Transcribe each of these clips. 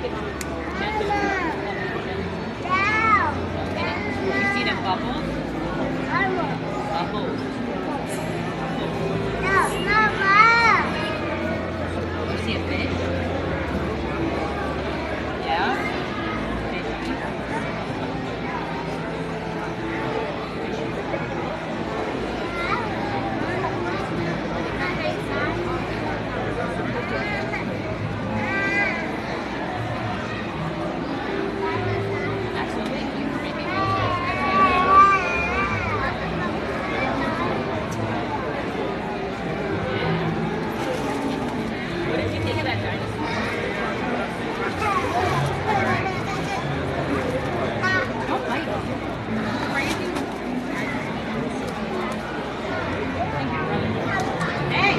You see them bubbles? Bubbles. You see a fish? Yeah? What did you think of that dinosaur? Don't bite them. Crazy. Hey!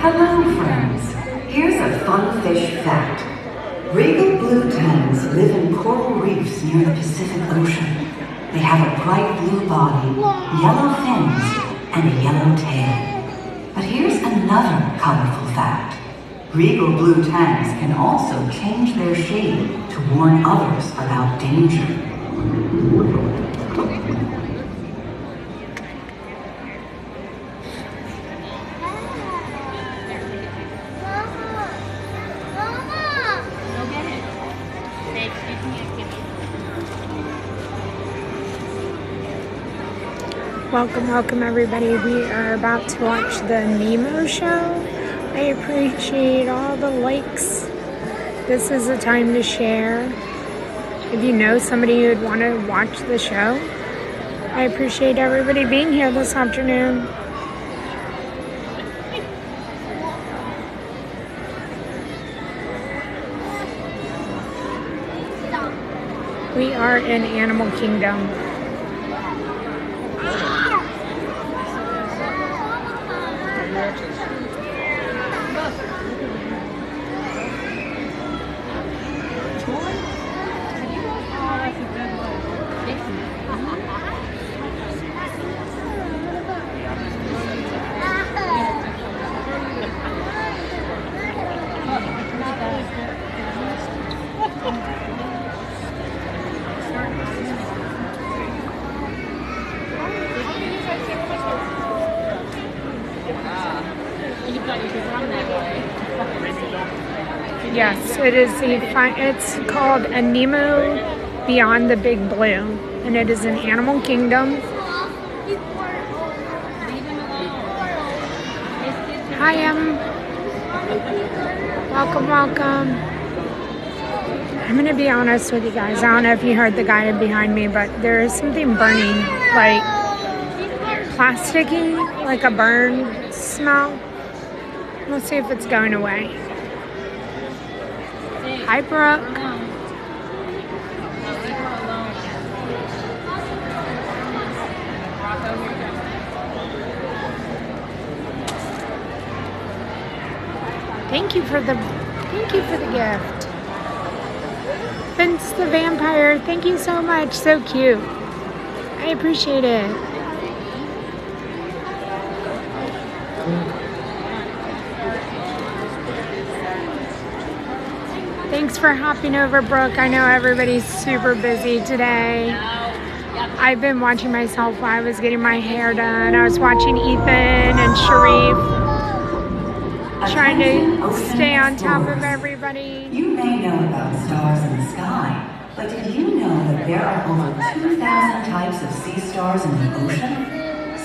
Hello, friends. Here's a fun fish fact. Regal blue tens live in coral reefs near the Pacific Ocean. They have a bright blue body, yellow fins, and a yellow tail. But here's another colorful fact. Regal blue tens can also change their shade to warn others about danger. Go get it. Say, excuse me, excuse me. Welcome everybody. We are about to watch the Nemo show. I appreciate all the likes. This is a time to share. If you know somebody who would want to watch the show, I appreciate everybody being here this afternoon. We are in Animal Kingdom. Yes, it is. It's called a Nemo Beyond the Big Blue, and it is in Animal Kingdom. Hi, welcome. I'm gonna be honest with you guys. I don't know if you heard the guy behind me, but there is something burning, like plasticky, like a burn smell. Let's see if it's going away. Hi, Brooke. Thank you for the gift. Vince the Vampire, thank you so much. So cute. I appreciate it. Thanks for hopping over, Brooke. I know everybody's super busy today. I've been watching myself while I was getting my hair done. I was watching Ethan and Sharif, trying to stay on top of everybody. You may know about stars in the sky, but did you know that there are over 2,000 types of sea stars in the ocean?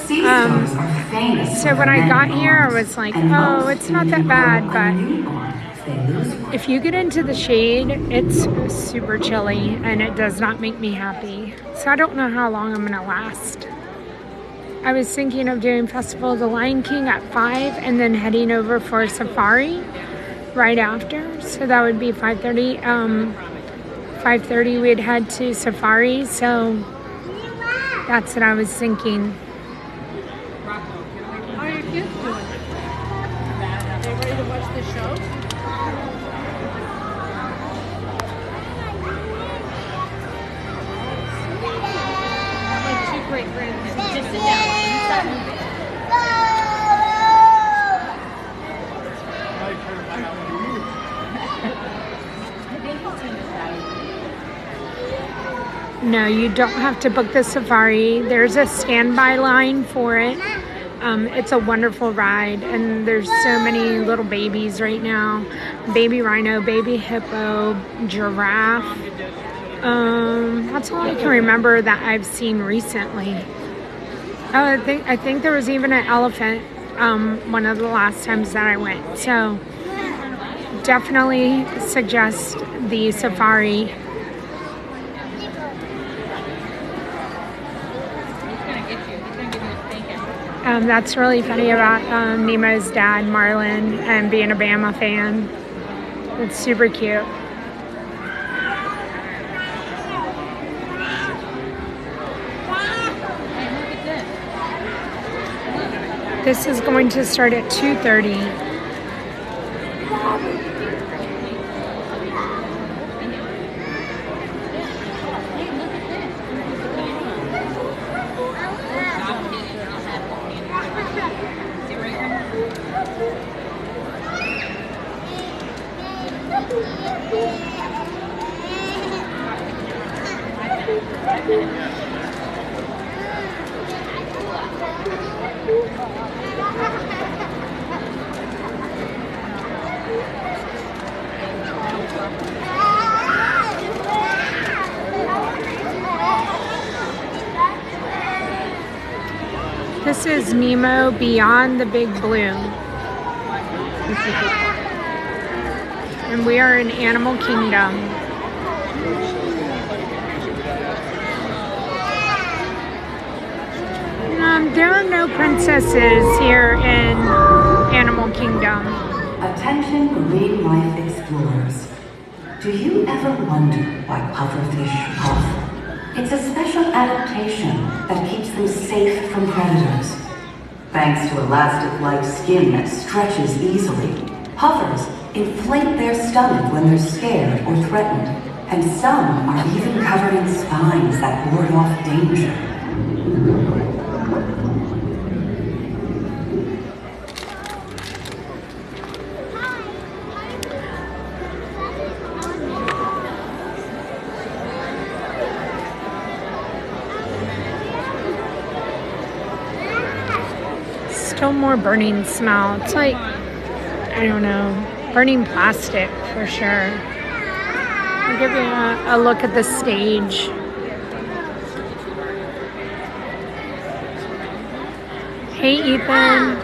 Sea stars are famous. So when I got here, I was like, oh, it's not that bad, but they lose weight. If you get into the shade, it's super chilly and it does not make me happy. So I don't know how long I'm gonna last. I was thinking of doing Festival of the Lion King at 5 and then heading over for a safari right after. So that would be 5:30. 5:30 we'd head to safari. So that's what I was thinking. How are your kids doing? They ready to watch the show? My two great grandkids. Just sit down. Stop moving. No, you don't have to book the safari. There's a standby line for it. It's a wonderful ride, and there's so many little babies right now. Baby rhino, baby hippo, giraffe. That's all I can remember that I've seen recently. Oh, I think there was even an elephant one of the last times that I went. So definitely suggest the safari. That's really funny about Nemo's dad, Marlon, and being a Bama fan. It's super cute. This is going to start at 2:30. This is Nemo Beyond the Big Blue. And we are in Animal Kingdom. There are no princesses here in Animal Kingdom. Attention marine life explorers. Do you ever wonder why pufferfish puff? It's a special adaptation that keeps them safe from predators. Thanks to elastic-like skin that stretches easily, puffers inflate their stomach when they're scared or threatened, and some are even covered in spines that ward off danger. Still more burning smell. It's like, I don't know, burning plastic for sure. I'll give you a look at the stage. Hey, Ethan.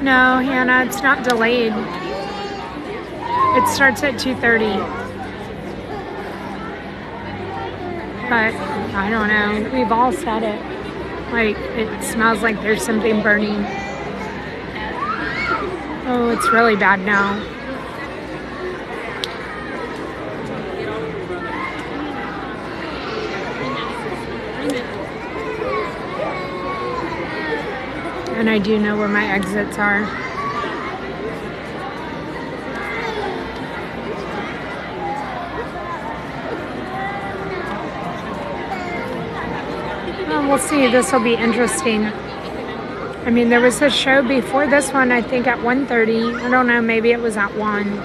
No, Hannah, it's not delayed. It starts at 2:30. But I don't know. We've all said it. Like, it smells like there's something burning. Oh, it's really bad now. And I do know where my exits are. We'll see. This will be interesting. I mean, there was a show before this one, I think at 1:30. I don't know, maybe it was at 1.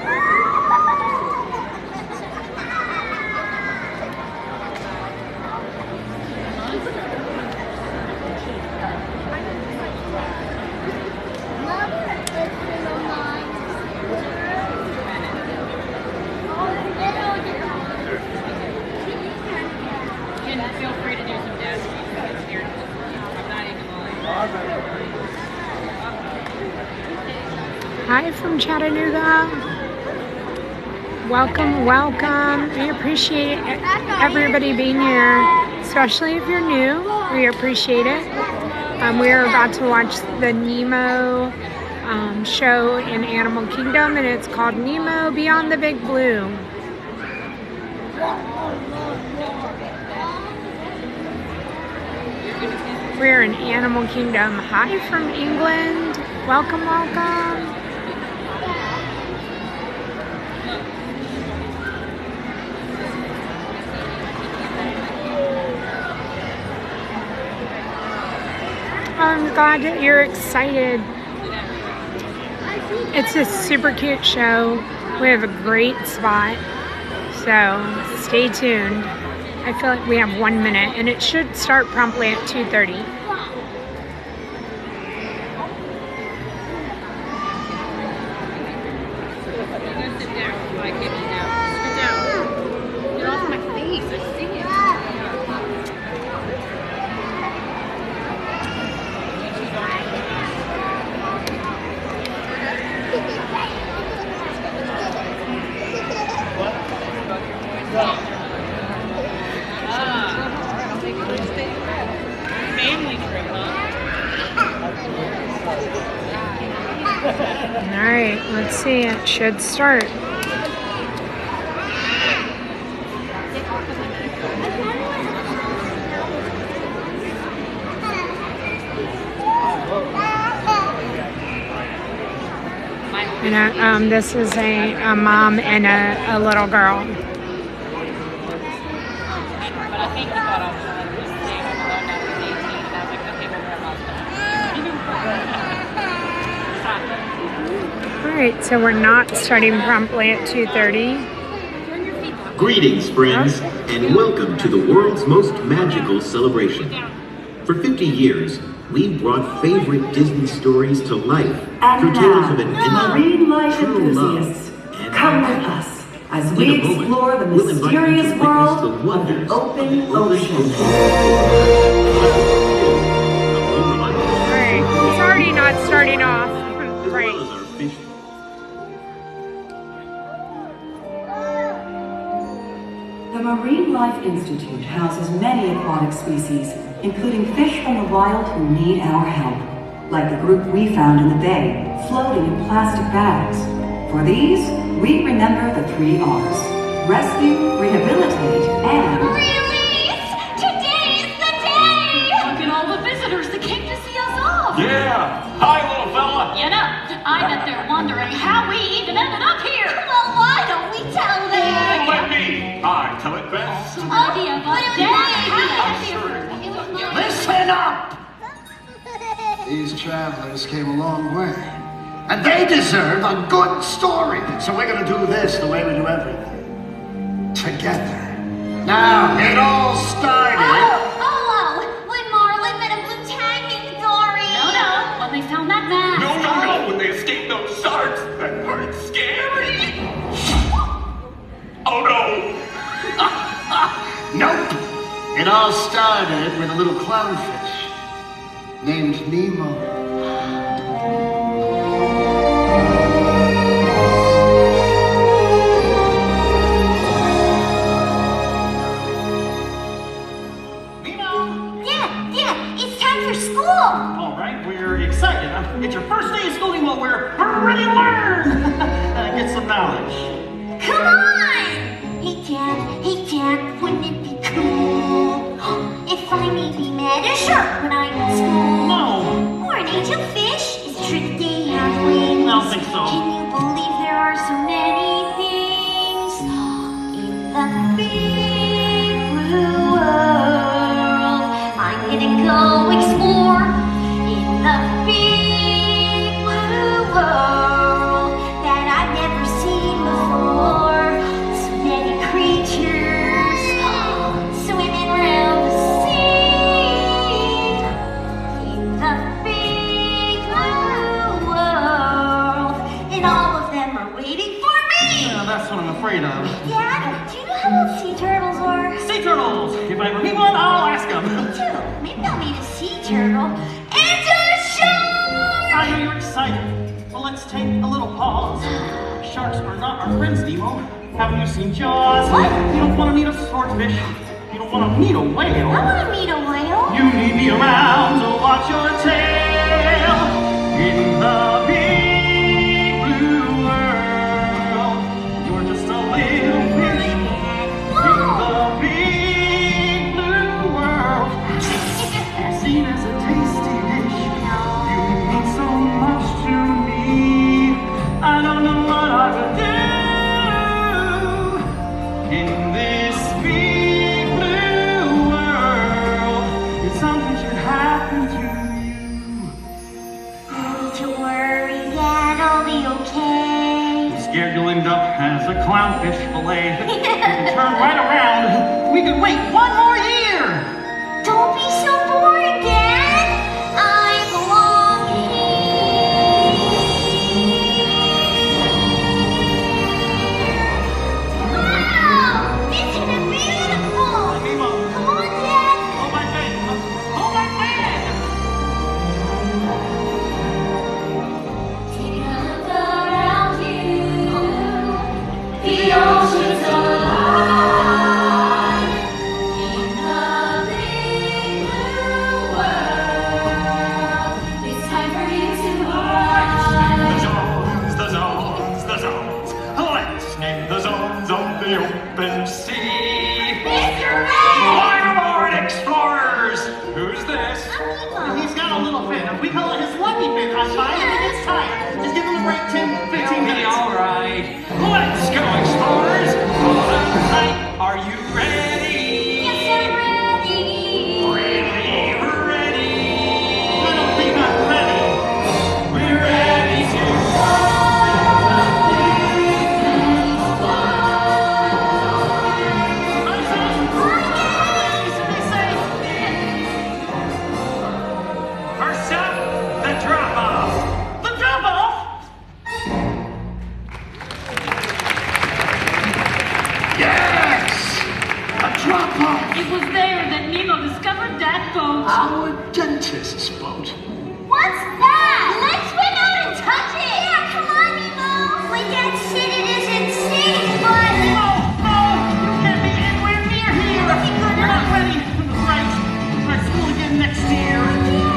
Hi from Chattanooga. Welcome, welcome. We appreciate everybody being here, especially if you're new. We appreciate it. We are about to watch the Nemo show in Animal Kingdom, and it's called Nemo Beyond the Big Blue. We're in Animal Kingdom. Hi from England. Welcome, welcome. I'm glad that you're excited. It's a super cute show. We have a great spot. So stay tuned. I feel like we have 1 minute and it should start promptly at 2:30. Alright, let's see, it should start. And this is a mom and a little girl. Alright, so we're not starting promptly at 2:30. Greetings, friends, and welcome to the world's most magical celebration. For 50 years, we've brought favorite Disney stories to life through tales of adventure, marine life true love, enthusiasts, and come with us as In we a moment, explore the we'll invite you to mysterious witness world the of wonders the open of the ocean. Alright, it's already not starting off. As Right. well as our fish. The Marine Life Institute houses many aquatic species, including fish from the wild who need our help, like the group we found in the bay, floating in plastic bags. For these, we remember the 3 R's: rescue, rehabilitate, and Release! Today is the day! Look at all the visitors that came to see us off! Yeah! Hi, little fella! You know, I bet they're wondering how we even ended up here! Well, why don't we tell them? Let me! I tell it best. Idea of a day! Listen up! These travelers came a long way. And they deserve a good story. So we're gonna do this the way we do everything. Together. Now, it all started. When Marlin met a blue tang named Dory! No, when they found that mask! No, when they escaped those sharks! That weren't scary! Oh no! Nope. It all started with a little clownfish named Nemo. Yeah, it's time for school! All right, we're excited. It's your first day of schooling, well, we're ready to learn! Get some knowledge. Come on! Hey Dad, wouldn't it be cool if I maybe met a shark when I'm in school? No. Or an angelfish? Is it true that they have wings? I don't think so. Can you believe there are so many things in the big blue world? I'm gonna go explore in the big blue world that I've never seen before. So many creatures swimming around the sea in the big blue world, and all of them are waiting for me. Yeah, that's what I'm afraid of. Dad, do you know how old sea turtles are? Sea turtles! If I ever meet one, I'll ask them. Me too. Maybe I'll meet a sea turtle and a shark. I know you're excited. Well, let's take a little sharks are not our friends, Nemo. Haven't you seen Jaws? What? You don't want to meet a swordfish. You don't want to meet a whale. I want to meet a whale. You need me around to watch your tail in the big blue world. You're just a little fish in the big blue world. Seen as a tasty dish, you mean so much to me. I don't know what I would do in this big blue world if something should happen to you. Don't you worry, Dad, I'll be okay. I'm scared you'll end up as a clownfish fillet. We can turn right around. We could wait one more year. Don't be so bored, Dad. I belong here. Wow! Isn't it beautiful? Nemo, Come on, Dad. hold my bed. Hold my bed. Take a look around you. The ocean's alive. In the big blue world, it's time for you to The rise. zones, the zones, the zones. Let's name the zones of the open sea. Mr. Red! Waterborne explorers. Who's this? He's got a little fin. We call it his lucky fin. I find if he gets tired, just give him a break 10, 15 minutes. All right. Let's go, explorers. Hold on tight. Are you ready? Yes, I'm ready. Really ready? I don't think I'm ready. We're ready to First up, the drop-off. The drop-off? Yes! A drop-off! It was there that Nemo discovered that boat. Our dentist's boat. What's that? Let's swim out and touch it. Yeah, come on, Nemo. My dad said it isn't safe, but... No, no, you can't be anywhere near here. You're not ready. Right. Start school again next year.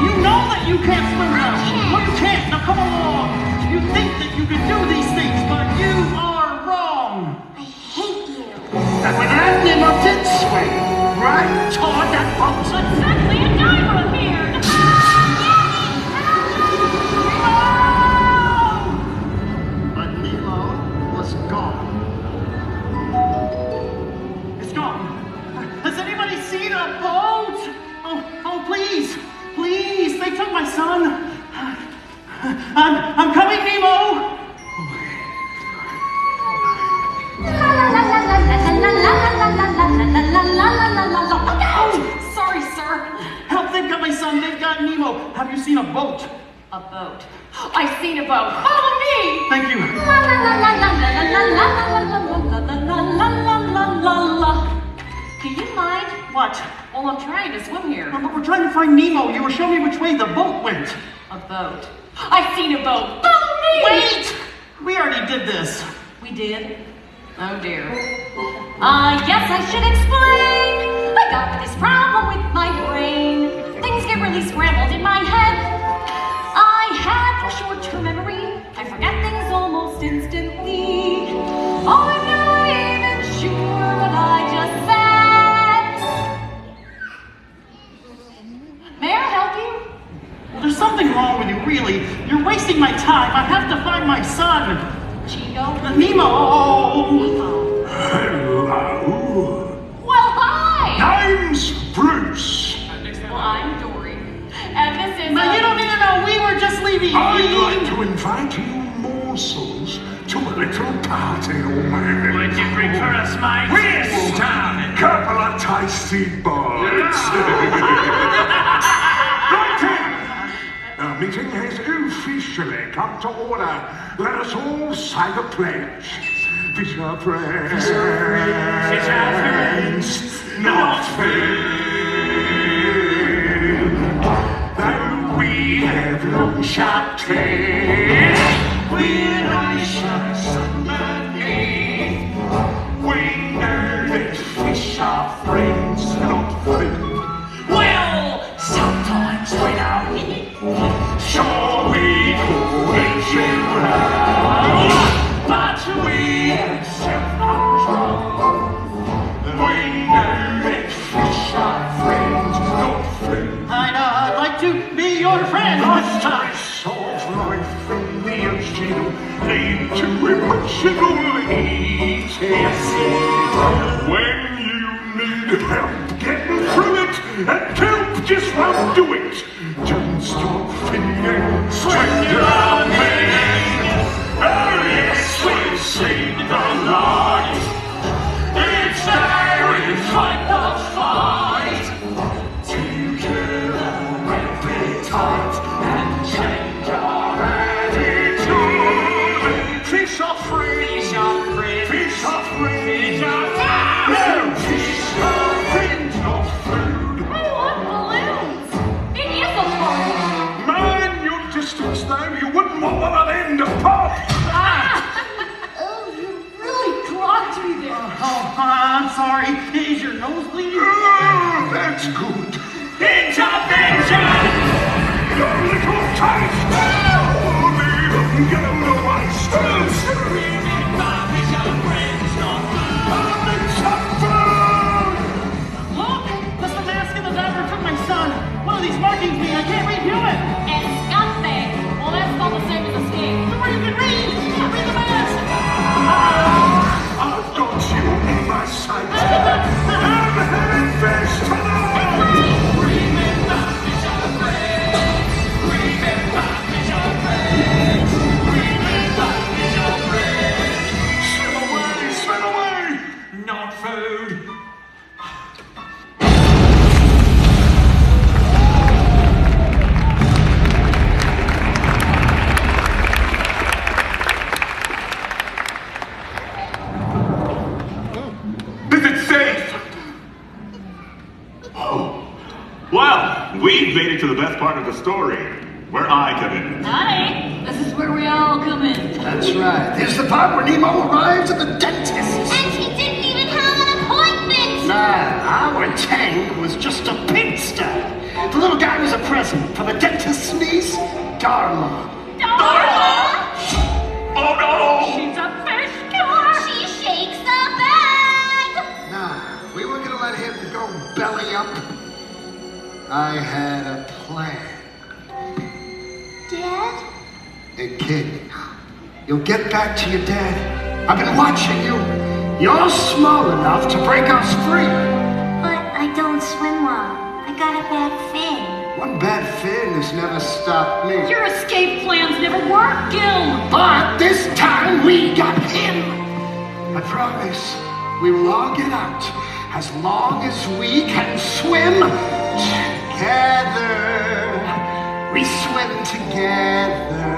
You know that you can't swim now. No, you can't. Now come along. You think that you can do these things, but you are wrong. I hate you. And when that Nemo did swing right toward that boat. Suddenly a diver appeared. But Nemo was gone. It's gone. Has anybody seen a boat? Oh, please, please. They took my son. I'm coming, Nemo. Oh, sorry, sir. Help! They've got my son. They've got Nemo. Have you seen a boat? A boat. I've seen a boat. Follow me. Thank you. Do you mind? What? Well, I'm trying to swim here. But we're trying to find Nemo. You were showing me which way the boat went. A boat. I've seen a boat. Follow me. Wait! We already did this. We did? Oh dear. I guess I should explain. I got this problem with my brain. Things get really scrambled in my head. I have short-term memory. I forget things almost instantly. Oh, I'm not even sure what I just said. May I help you? Well, there's something wrong with you, really. You're wasting my time. I have to find my son. Chico? Nemo! Hello. Well, hi! Name's Bruce. Well, I'm Dory. And this is Now, you don't need to know. We were just leaving. I'd like to invite you morsels to a little party on my Would you bring for us, my Yes, darling? couple of tasty bites. Right then, the meeting has officially come to order. Let us all say the pledge. Fisher friends, Fisher friends, not fail. Though we have long sharp tails, we're only shy sunburn. I'd like to be your friend. After solves life in the ocean, lead to emotional easy. When you need help getting through it, and help just won't do it. Don't stop feeling strength me. Oh yes, we see the light. It's there in fight the fight. Together we'll be tight and change our attitude. Fish are free. Fish are free. Fish are free. Fish are free. No, fish are things, not food. I want balloons. It is a balloon. Man, your distance now, you wouldn't want one of them to pop. Oh, you really clocked me there. Oh, I'm sorry. Is your nose bleeding? Oh, that's good. Intervention! Your little taste. Oh, leave them get out of my stairs. Look! That's the mask and the dagger from my son. One of these markings mean I can't read human. Escape. Well, that's not the same as escape. Where you can read! Read the mask! I've got you in my sight. I'm heading first tonight. Swim away! Not food. Is it safe? Oh. Well, we've made it to the best part of the story, where I come in. Honey, this is where we all come in. That's right. Here's the part where Nemo arrives at the dentist. And he didn't even have an appointment! Nah, our tank was just a pinster. The little guy was a present for the dentist's niece, Darla. Darla! Oh no! She's a fish killer. She shakes the bag! Nah, we weren't gonna let him go belly up. I had a plan. Dad? Hey, kid, you'll get back to your dad. I've been watching you. You're small enough to break us free. But I don't swim well. I got a bad fin. One bad fin has never stopped me. Your escape plans never work, Gil. But this time we got him. I promise we will all get out as long as we can swim together. We swim together.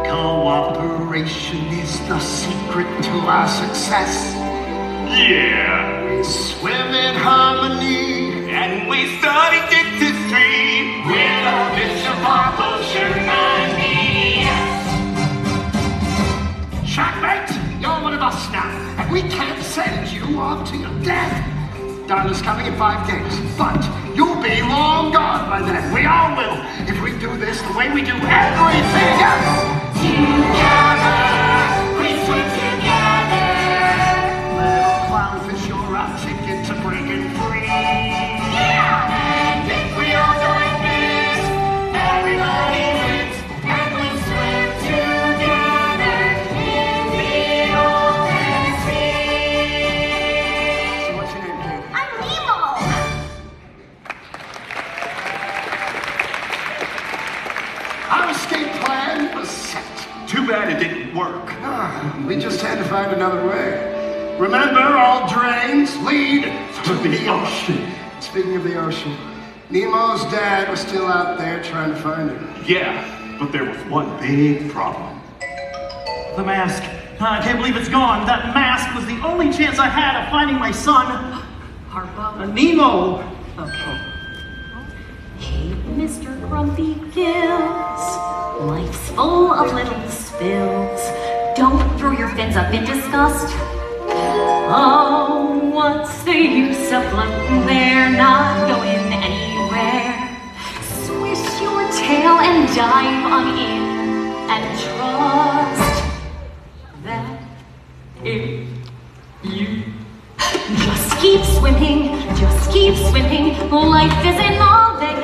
Cooperation is the secret to our success. Yeah! We swim in harmony. And we studied dentistry with our Bishop Potion and me. Shotmate, you're one of us now, and we can't send you off to your death. Darla's coming in 5 days, but you'll be long gone by then. We all will, if we do this the way we do everything else. Together, we swim together. Little clownfish, you're our ticket to breaking free. Yeah! And if we all join this, everybody wins. And we swim together in the open sea. So what's your name, kid? I'm Nemo! Our escape plan was set. Too bad it didn't work. We just had to find another way. Remember, all drains lead to the ocean. Speaking of the ocean, Nemo's dad was still out there trying to find him. Yeah, but there was one big problem. The mask. I can't believe it's gone. That mask was the only chance I had of finding my son. Harpo. Nemo. Okay. Hey, Mr. Grumpy Gills. Life's full of little spills. Don't throw your fins up in disgust. Oh, what's the use of floating there, not going anywhere? Swish your tail and dive on in, and trust that if you just keep swimming, life isn't all that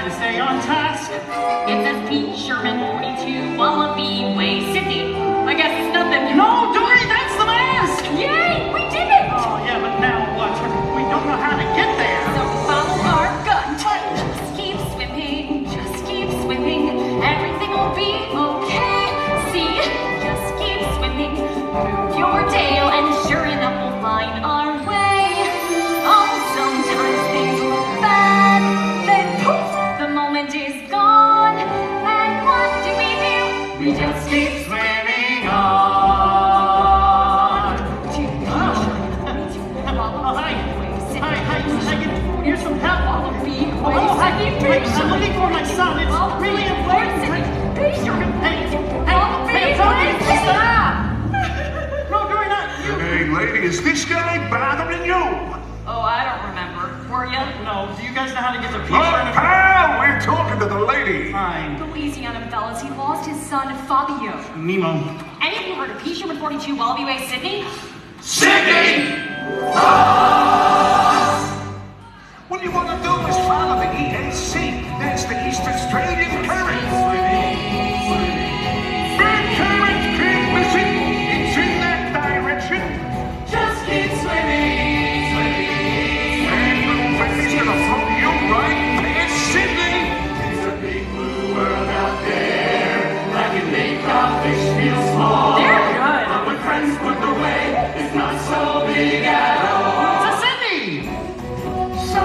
trying to stay on task. It says Pete Sherman 42 Wallaby Way, Sydney. I guess it's nothing. No, Dory, that's the mask! Yay! We did it! Oh, yeah, but now what? We don't know how to get there. So follow our gut. Just keep swimming. Just keep swimming. Everything will be okay. See? Just keep swimming. Move your tail and sure enough we'll find our way. Oh, sometimes things look bad. Then poof, the moment is gone. And what do? We just keep swimming on. Hi, here's some help. Wallaby Oh, hi, wait, I'm looking for my son. It's really important. Hey, Tony, stop! No, Dory, not you. Hey, lady, is this guy bothering you? Oh, I don't remember. Were you? No, do you guys know how to get to Pete Oh, Sherman? pal, we're talking to the lady. Fine. Louisiana fellas, he lost his son, Fabio. Nemo. Any of you heard of Pete Sherman 42 Wallaby Way, Sydney? Sydney! What you want to do is follow the EAC. That's the East Australian Current. Big current can't miss it. It's in that direction. Just keep swimming, swimming. And little baby's gonna float you right past Sydney. It's a big blue world out there. I can make our fish feel small. They're good. But when friends put away, it's not so big at all. To Sydney! So,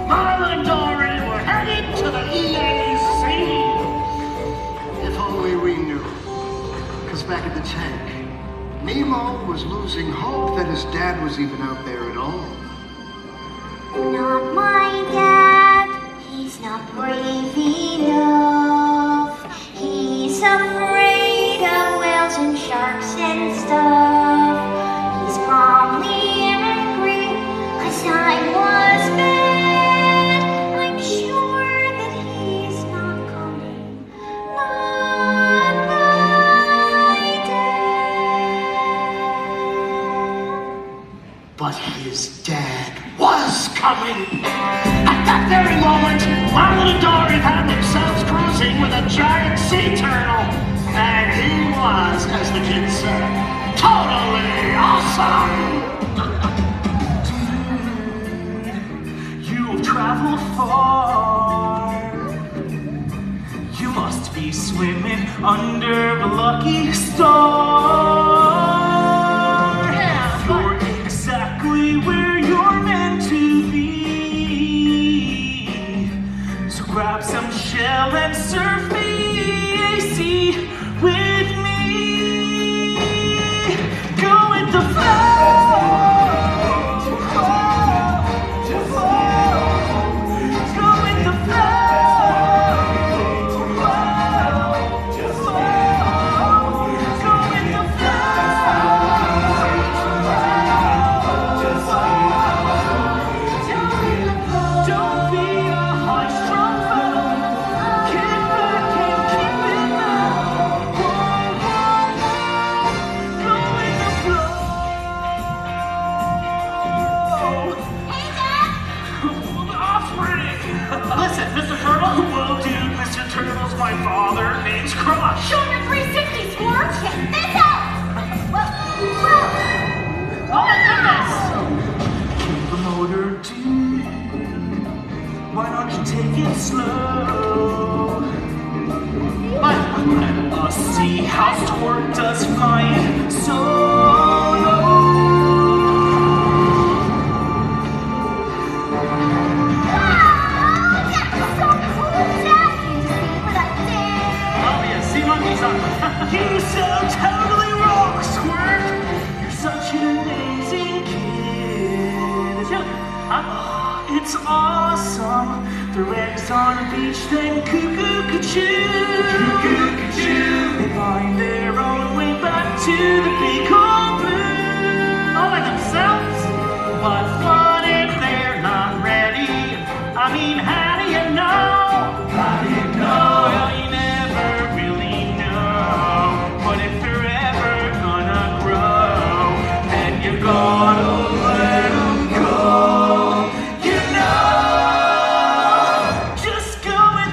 Marla and Dory were headed to the EAC. If only we knew. Because back at the tank, Nemo was losing hope that his dad was even out there at all. Not my dad. He's not brave enough. He's afraid of whales and sharks and stuff. He's probably angry 'cause I was bad. I'm sure that he's not coming. Not my dad. But his dad was coming. At that very moment, Marla and Dory found themselves cruising with a giant sea turtle. And he was, as the kids say, totally awesome. You've traveled far. You must be swimming under a lucky star. You're exactly where you're meant to be. So grab some shell and surf the EAC with me. Go with the flow. My father name's Crush. Show your 360, Squirt! Check this out! Oh my goodness! Keep the motor deep. Why don't you take it slow? Let us see how Squirt does flying solo. You so totally rock, Squirt! You're such an amazing kid. It's awesome. Throw eggs on a beach, then cuckoo-ca-choo. They find their own way back to the big hole blue. All by themselves? But what if they're not ready? I mean, how do you know? How do you know? Well, you never really know. But if they're ever gonna grow, then you're gonna let them go. You know, just go with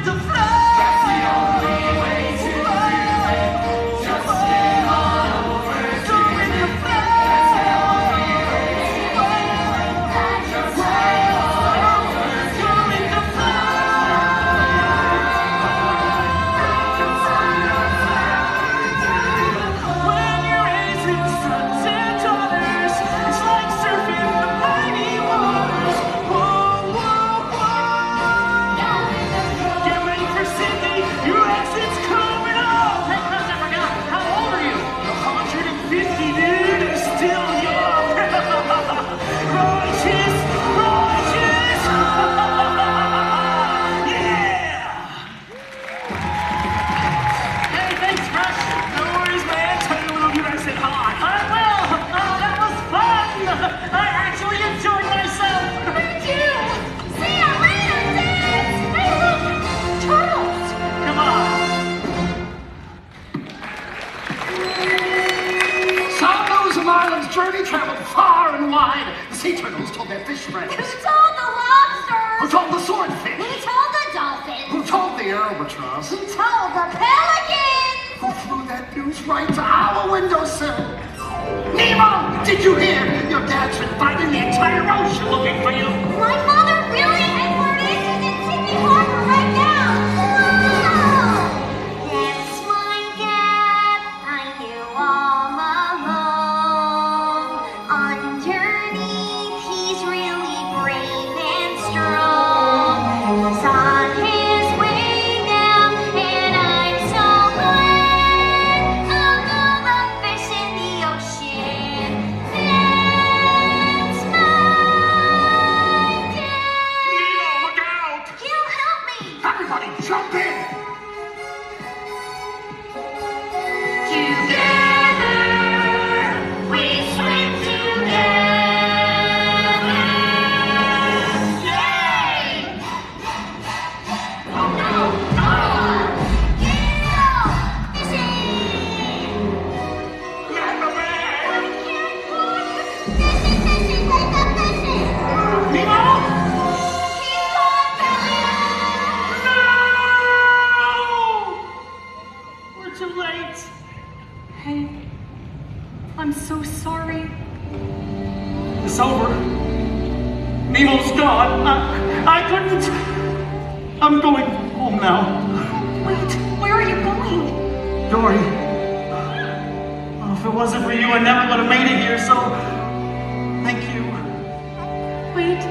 fish friends? Who told the lobsters? Who told the swordfish? Who told the dolphins? Who told the albatross? Who told the pelicans? Who flew that news right to our windowsill? Nemo! Did you hear? Your dad's been fighting the entire ocean looking for you. My father really? Edward is in Sydney Harbor right now. Wow! That's my dad. I knew all along. Underneath, he's really brave and strong. He's on his way now, and I'm so glad of all the fish in the ocean. That's my dad. Nemo, look out! He'll help me. Everybody jump in! Together, we swim together. Yay! Oh no! Go! Fishing! Land the bag! Fishing, fishing, take the fishing! Nemo! Keep on going! No! We're too late. Hey, I'm so sorry. It's over. Nemo's gone. I couldn't. I'm going home now. Wait, where are you going? Dory. Oh, if it wasn't for you, I never would have made it here, so thank you. Wait,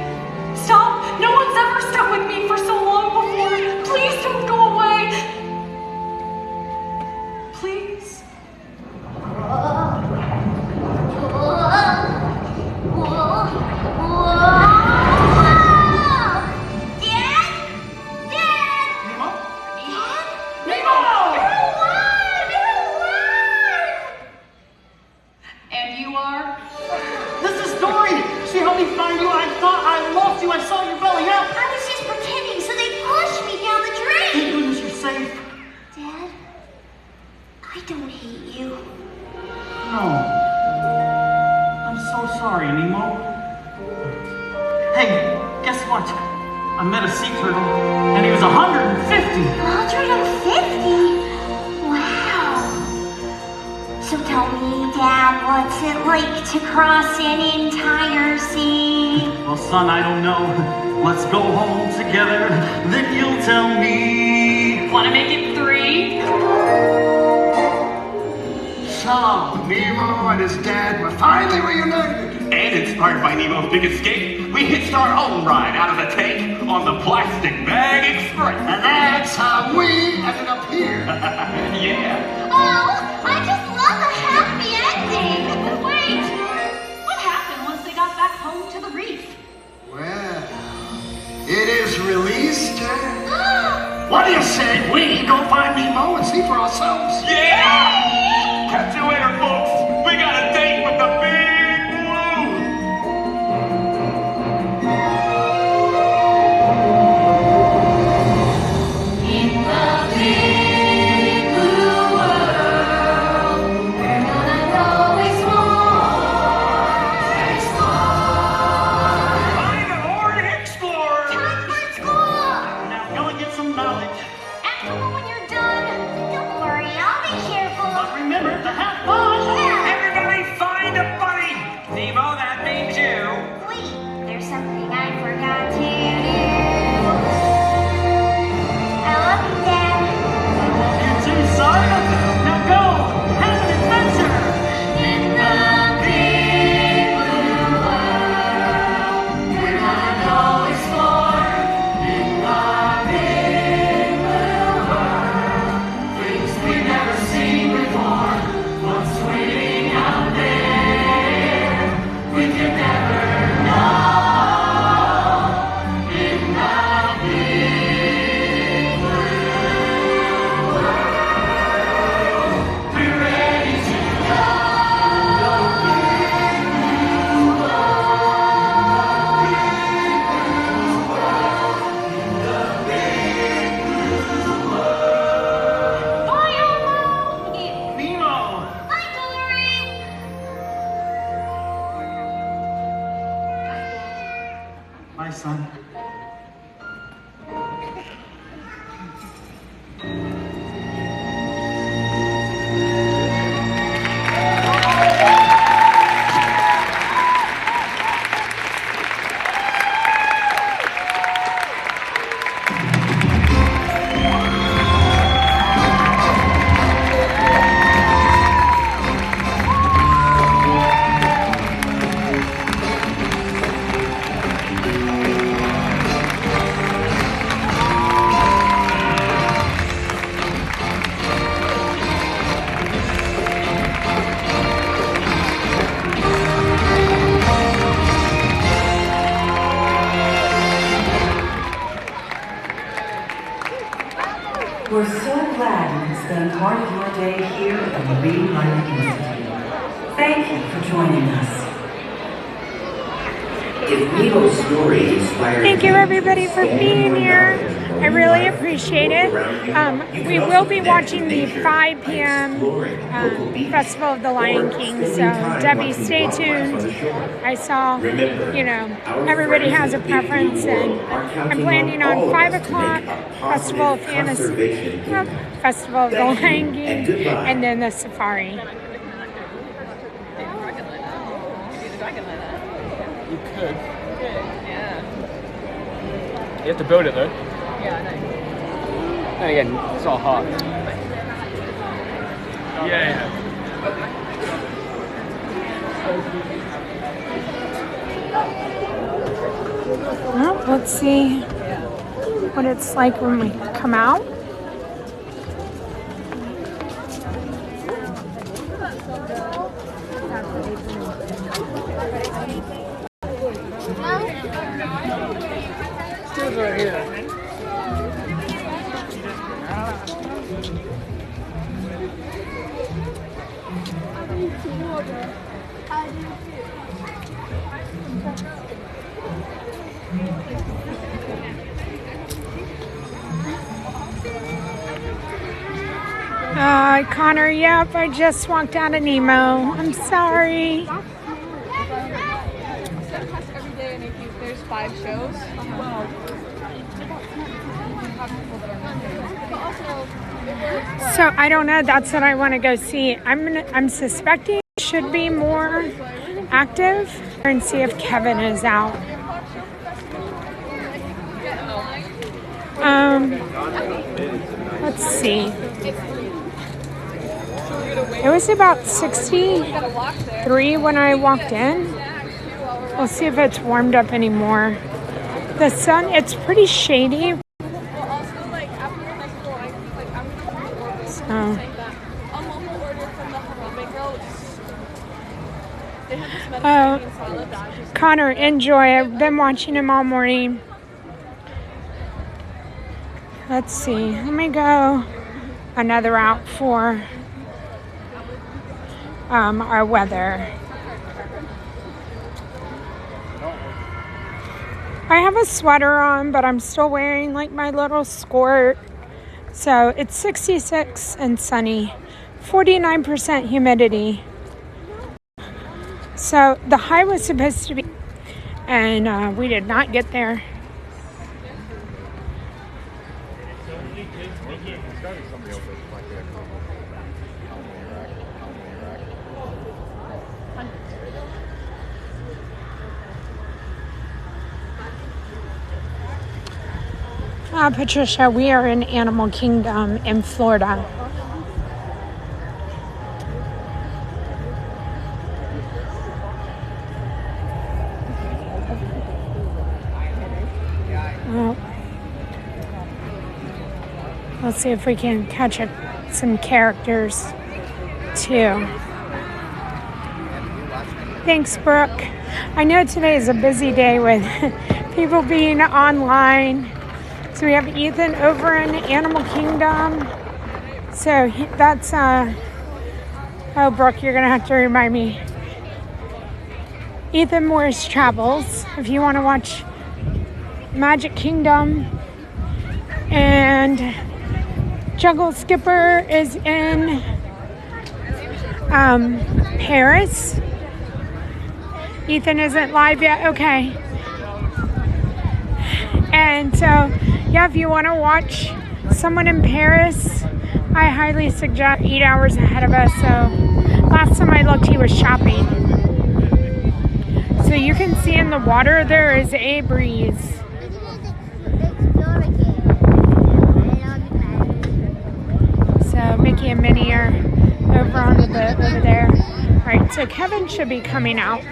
stop! No one's ever stuck with me for so long before. Please don't go away. Please. And you are? This is Dory. She helped me find you. I thought I lost you. I saw your belly up. I was just pretending, so they pushed me down the Thank drain. goodness you're safe. Dad, I don't hate you. No. I'm so sorry, Nemo. Hey, guess what? I met a sea turtle, and he was 150. 150? Wow. So tell me, Dad, what's it like to cross an entire sea? Well, son, I don't know. Let's go home together, then you'll tell me. Want to make it 3? So, Nemo and his dad were finally reunited. And inspired by Nemo's Big Escape, we hitched our own ride out of the tank on the Plastic Bag Express. And that's how we ended up here. Yeah. Oh, I just love a happy ending. Wait! What happened once they got back home to the reef? Well, it is released, Dad. What do you say we go find Nemo and see for ourselves? Yeah! Catch you later, folks. We got a date with the Big Blue. In the big blue world, we're gonna go explore. I'm an Orient Explorer. Time for school. Now go and get some knowledge. After when you're done, don't worry, I'll be son. We're so glad you can spend part of your day here at the Marine Life Institute. Thank you for joining us. If Nemo's story inspired Thank you everybody for being here. I really appreciate it. We will be watching the 5 p.m. Festival of the Lion King, so Debbie, stay tuned. I saw, everybody has a preference, and I'm planning on 5 o'clock, Festival of Fantasy, Festival of the Lion King, and then the safari. You could. Yeah. You have to build it though. Yeah, I know. And again, it's all hard. Yeah. Well, let's see what it's like when we come out. Right here. Connor, yep, I just walked out of Nemo. I'm sorry. Every day, and if there's 5 shows. So I don't know. That's what I want to go see. I'm suspecting it should be more active and see if Kevin is out. Let's see. It was about 63 when I walked in. We'll see if it's warmed up anymore. The sun, it's pretty shady. So. Connor, enjoy. I've been watching him all morning. Let's see. Let me go another route for our weather. I have a sweater on, but I'm still wearing like my little skirt. So it's 66 and sunny, 49% humidity. So the high was supposed to be, and we did not get there. Patricia, we are in Animal Kingdom in Florida. Well, let's see if we can catch some characters too. Thanks, Brooke. I know today is a busy day with people being online. So we have Ethan over in Animal Kingdom. So that's, oh, Brooke, you're going to have to remind me. Ethan Morris Travels, if you want to watch Magic Kingdom. And Jungle Skipper is in Paris. Ethan isn't live yet? Okay. And so, yeah, if you want to watch someone in Paris, I highly suggest 8 hours ahead of us. So last time I looked, he was shopping. So you can see in the water there is a breeze. So Mickey and Minnie are over on the boat over there. All right, so Kevin should be coming out.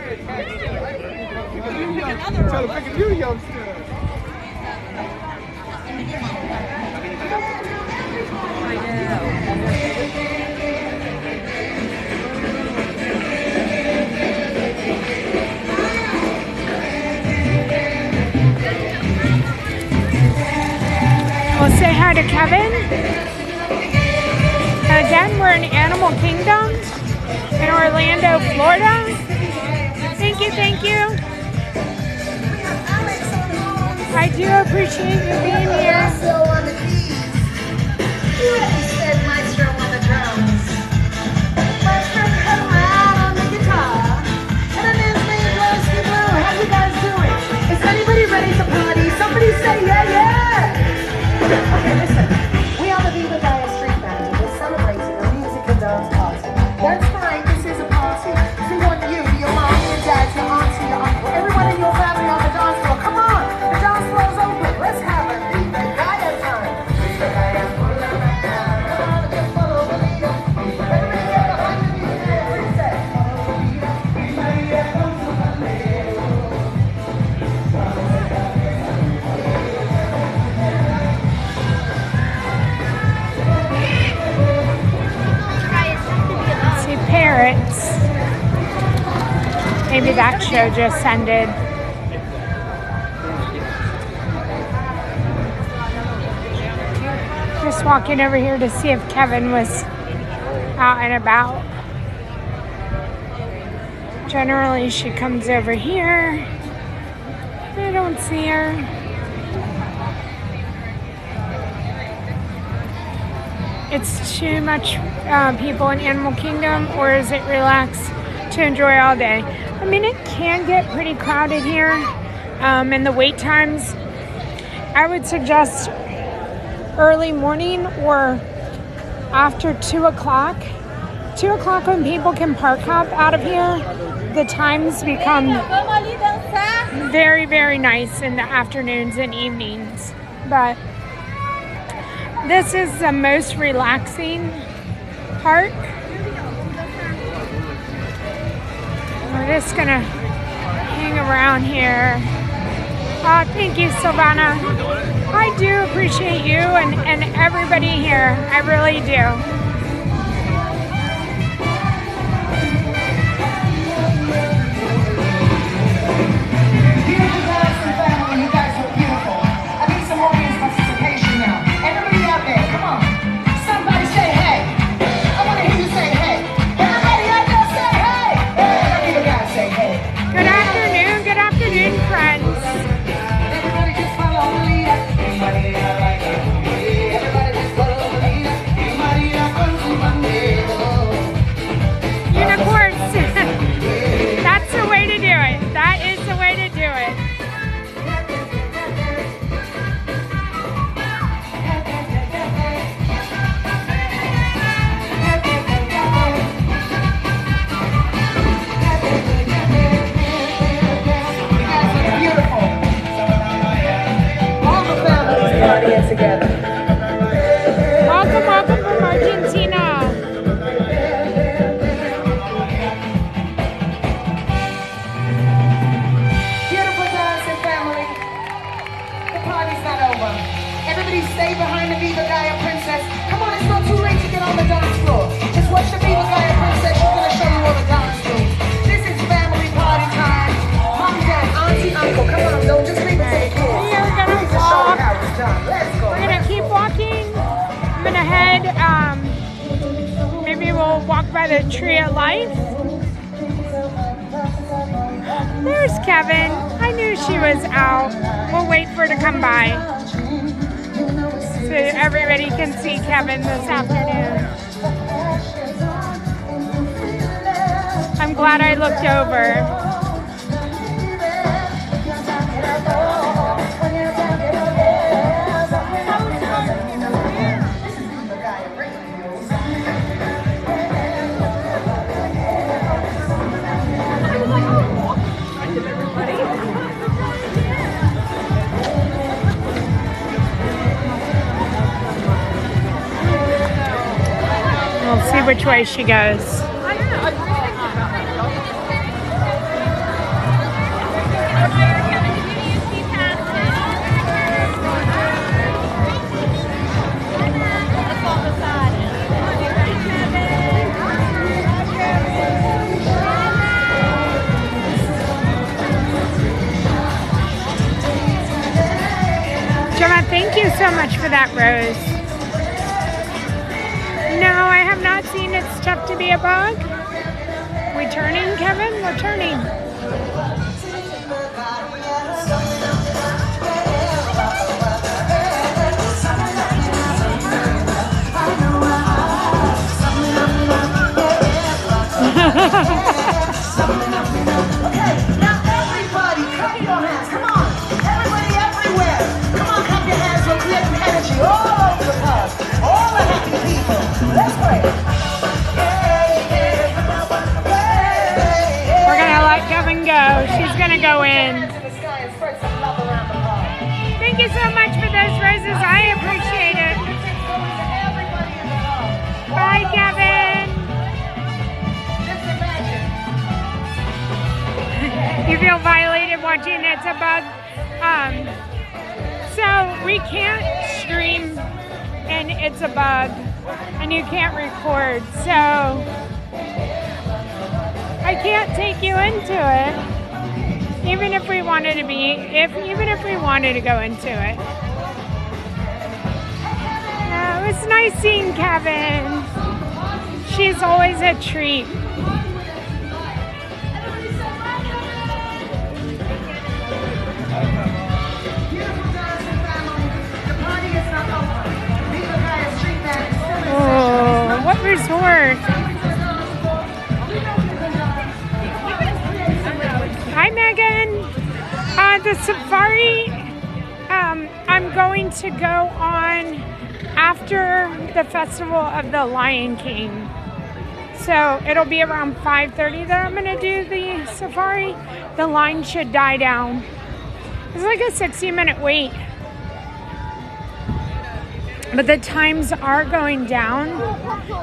We'll say hi to Kevin. Again, we're in Animal Kingdom in Orlando, Florida. Thank you, thank you. I do appreciate you being here. Maestro on the drums. Maestro come out on the guitar. And the man's name was Blue. How you guys doing? Is anybody ready to party? Somebody say yeah, yeah. Okay, listen. We are the Viva Gaia Street Band. We're celebrating a music and dance party. That's fine. This is a party. We want you, your mom, your dad, your auntie, your uncle, everyone in your family on the dance floor. Come on, the dance floor's open. Let's have a Viva Gaia time. Viva Gaia. See parrots. Maybe that show just ended. Just walking over here to see if Kevin was out and about. Generally, she comes over here. I don't see her. It's too much people in Animal Kingdom, or is it relaxed to enjoy all day? I mean, it can get pretty crowded here, and the wait times. I would suggest early morning or after 2 o'clock. 2 o'clock when people can park up out of here, the times become very, very nice in the afternoons and evenings. But this is the most relaxing park. We're just gonna hang around here. Thank you, Silvana. I do appreciate you and everybody here. I really do. Together. Welcome, welcome from Argentina. Beautiful dancing family. The party's not over. Everybody stay behind the Viva Gaia Princess. Come on, it's not too late to get on the dance floor. Just watch the Viva Gaia Princess. She's going to show you all the dance moves. This is family party time. Mom, dad, auntie, uncle. Come on, don't just leave it to the kids. We are going to walk. We're going to keep walking. I'm going to head, maybe we'll walk by the Tree of Life. There's Kevin. I knew she was out. We'll wait for her to come by so everybody can see Kevin this afternoon. I'm glad I looked over. which way she goes. Gemma, thank you so much for that rose. No, I have not seen It's Tough to Be a Bug. We turning, Kevin? We're turning. We're gonna let Kevin go. She's gonna go in. Thank you so much for those roses. I appreciate it. Bye, Kevin. You feel violated watching It's a Bug? So we can't stream and It's a Bug, and you can't record, so I can't take you into it, even if we wanted to even if we wanted to go into it. It was nice seeing Kevin. She's always a treat. Oh, what resort? Hi, Megan. The safari, I'm going to go on after the Festival of the Lion King. So it'll be around 5:30 that I'm going to do the safari. The line should die down. It's like a 60-minute wait. But the times are going down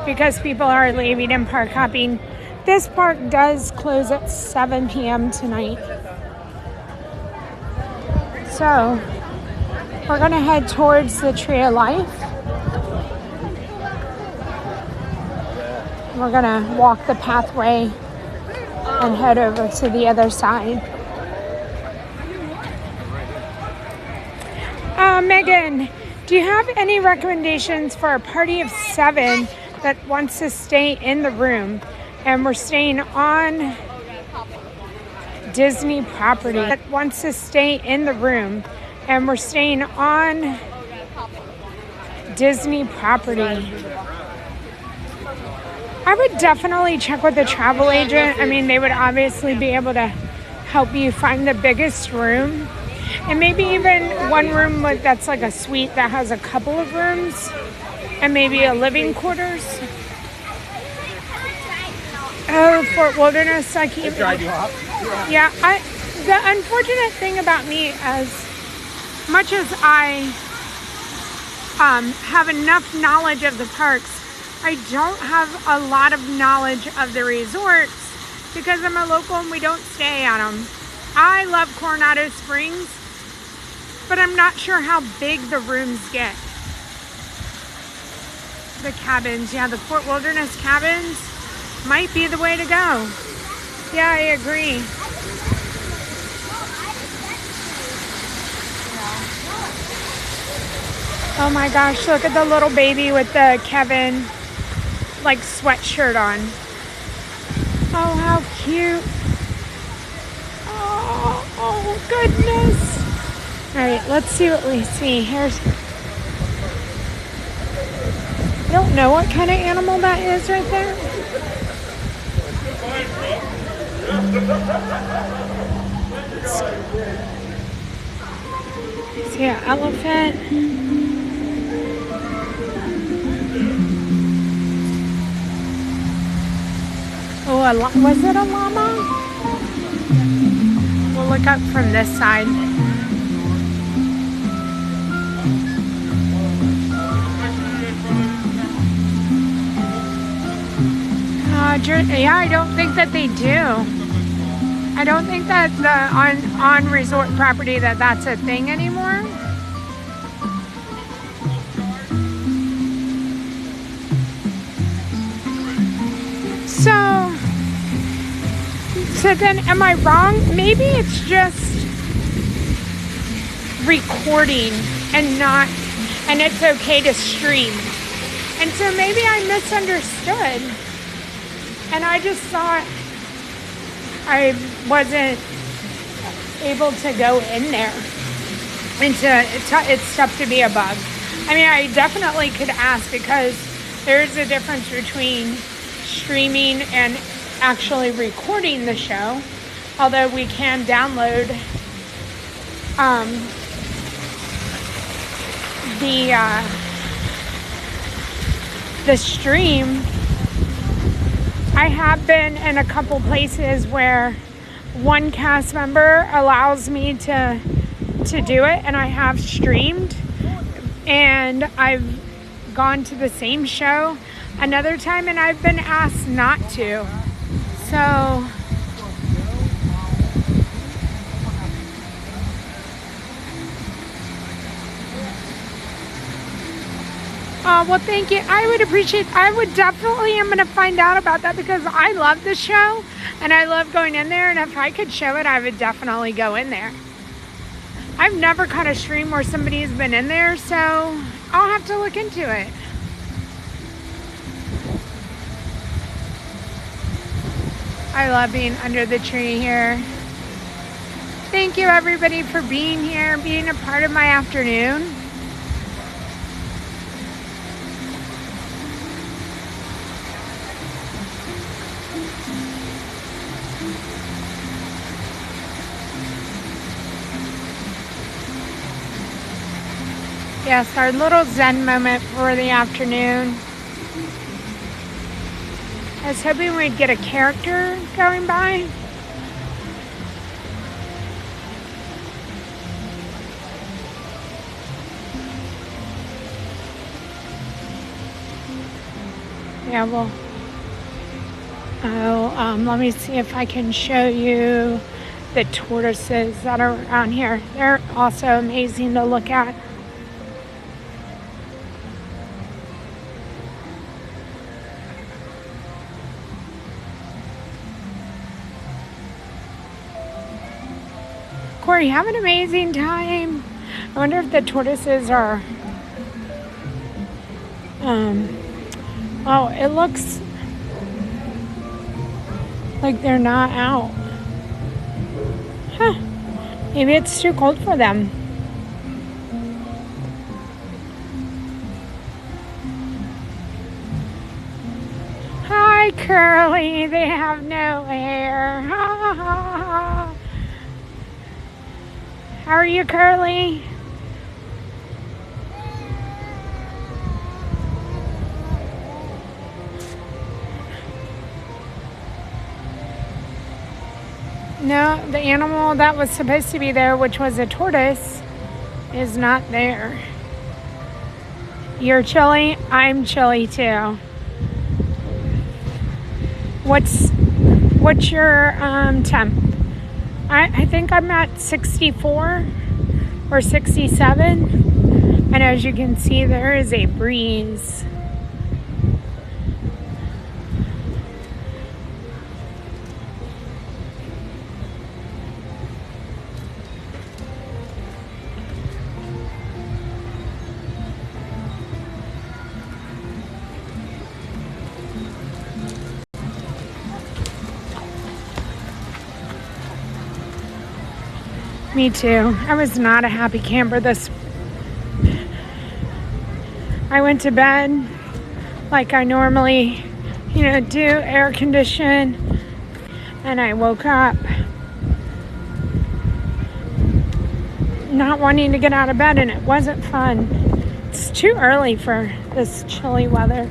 because people are leaving and park hopping. This park does close at 7 p.m. tonight. So we're going to head towards the Tree of Life. We're going to walk the pathway and head over to the other side. Megan, do you have any recommendations for a party of 7 that wants to stay in the room? And we're staying on Disney property. That wants to stay in the room. And we're staying on Disney property. I would definitely check with the travel agent. I mean, they would obviously be able to help you find the biggest room. And maybe even one room that's like a suite that has a couple of rooms. And maybe a living quarters. Oh, Fort Wilderness, I keep... Yeah, the unfortunate thing about me, as much as I have enough knowledge of the parks, I don't have a lot of knowledge of the resorts because I'm a local and we don't stay at them. I love Coronado Springs, but I'm not sure how big the rooms get. The cabins, yeah, the Fort Wilderness cabins might be the way to go. Yeah, I agree. Oh my gosh, look at the little baby with the Kevin like sweatshirt on. Oh, how cute. Oh goodness. All right, let's see what we see. I don't know what kind of animal that is right there. See an elephant. Oh, was it a llama? We'll look up from this side. Yeah, I don't think that they do. I don't think that on resort property that's a thing anymore. So then am I wrong? Maybe it's just recording and it's okay to stream. And so maybe I misunderstood. And I just thought I wasn't able to go in there. And it's tough to be a bug. I mean, I definitely could ask because there's a difference between streaming and actually recording the show. Although we can download the stream. I have been in a couple places where one cast member allows me to do it, and I have streamed, and I've gone to the same show another time, and I've been asked not to. So well, thank you. I would definitely am going to find out about that because I love the show and I love going in there, and if I could show it, I would definitely go in there. I've never caught a stream where somebody's been in there, so I'll have to look into it. I love being under the tree here. Thank you everybody for being here, being a part of my afternoon. Yes, our little Zen moment for the afternoon. I was hoping we'd get a character going by. Yeah, well, let me see if I can show you the tortoises that are around here. They're also amazing to look at. Corey, have an amazing time. I wonder if the tortoises are, oh, it looks like they're not out. Huh, maybe it's too cold for them. Hi, Curly, they have no hair. Ha, ha, ha. How are you, Curly? No, the animal that was supposed to be there, which was a tortoise, is not there. You're chilly? I'm chilly too. What's your temp? I think I'm at 64 or 67, and as you can see, there is a breeze. Me too. I was not a happy camper I went to bed like I normally, do, air condition, and I woke up not wanting to get out of bed, and it wasn't fun. It's too early for this chilly weather.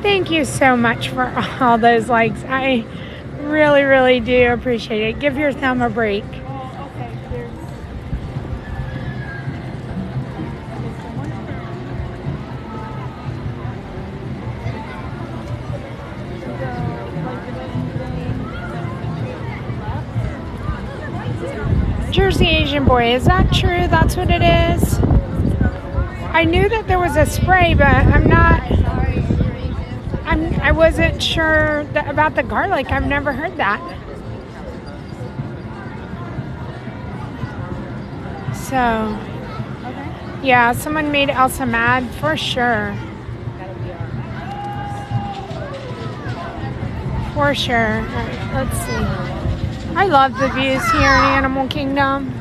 Thank you so much for all those likes. I really, really do appreciate it. Give your thumb a break. Jersey Asian boy. Is that true? That's what it is? I knew that there was a spray, but I wasn't sure about the garlic. I've never heard that. So, yeah, someone made Elsa mad for sure. For sure. All right, let's see. I love the views here in Animal Kingdom.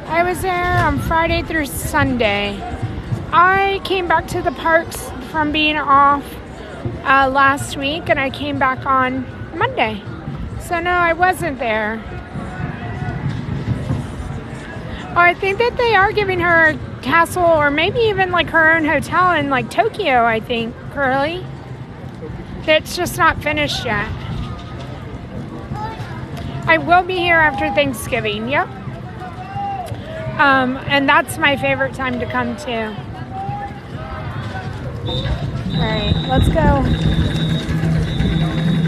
I was there on Friday through Sunday. I came back to the parks from being off last week, and I came back on Monday. So no, I wasn't there. Oh, I think that they are giving her a castle, or maybe even like her own hotel in like Tokyo, I think, Curly. It's just not finished yet. I will be here after Thanksgiving, yep. And that's my favorite time to come to. Alright, let's go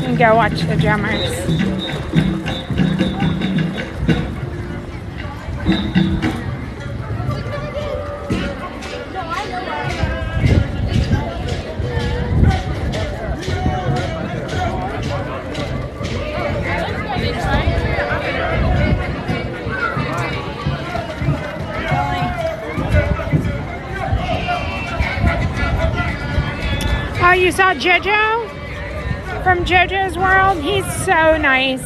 and go watch the drummers. Oh, you saw JoJo from JoJo's World? He's so nice.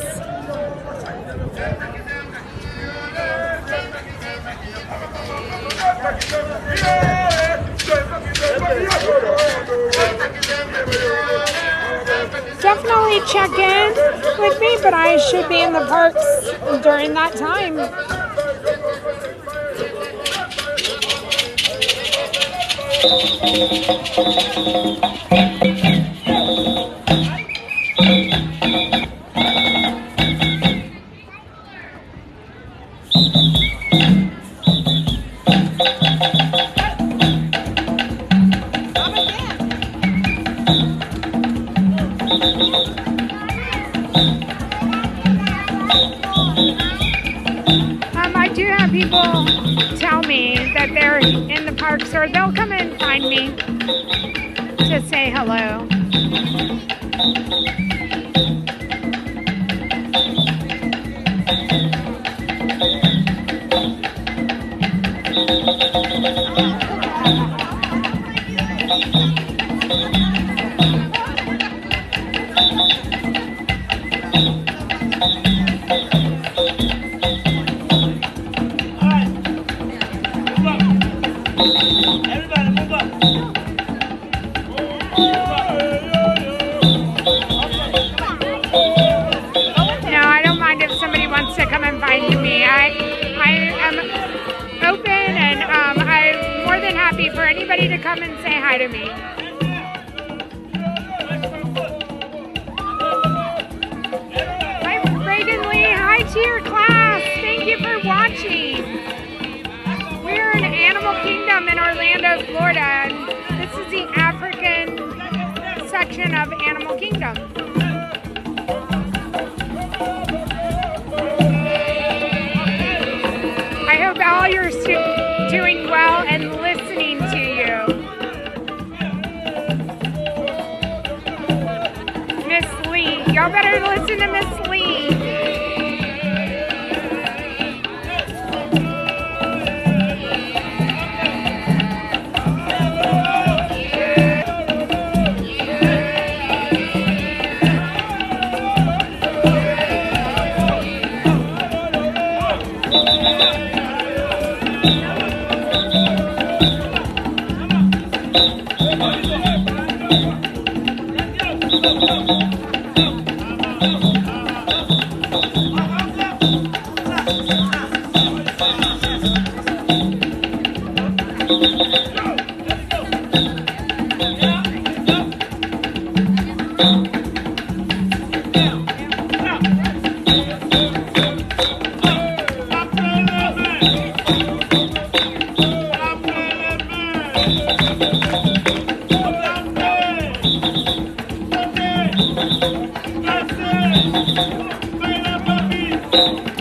Definitely check in with me, but I should be in the parks during that time. I do have people tell me that they're in the parks, or they'll come and find me to say hello. For anybody to come and say hi to me. Hi, Reagan Lee. Hi to your class. Thank you for watching. We're in Animal Kingdom in Orlando, Florida. And this is the African section of Animal Kingdom. I hope all your students doing well and listening to you. Miss Lee. Y'all better listen to Miss Lee. Hey!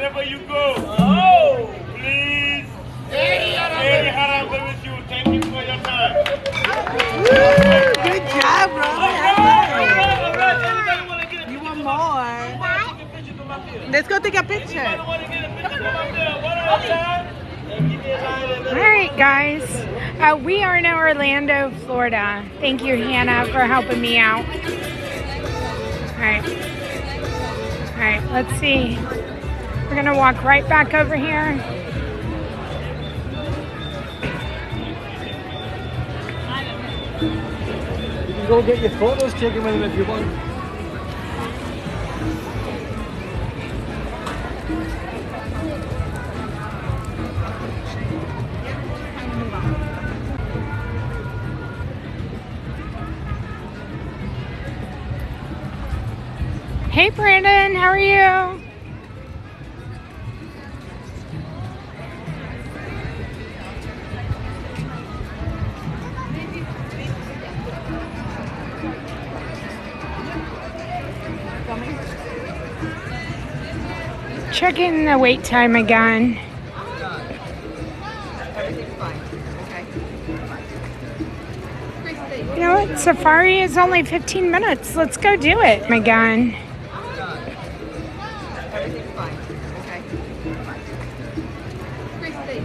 wherever you go. Oh, please. Hey, I'll be with you. Thank you for your time. Good job, brother. You want more? Let's go take a picture. All right, guys. We are in Orlando, Florida. Thank you, Hannah, for helping me out. All right, let's see. We're gonna walk right back over here. You can go get your photos taken with him if you want. Hey, Brandon, how are you? Checking the wait time again. You know what? Safari is only 15 minutes. Let's go do it again.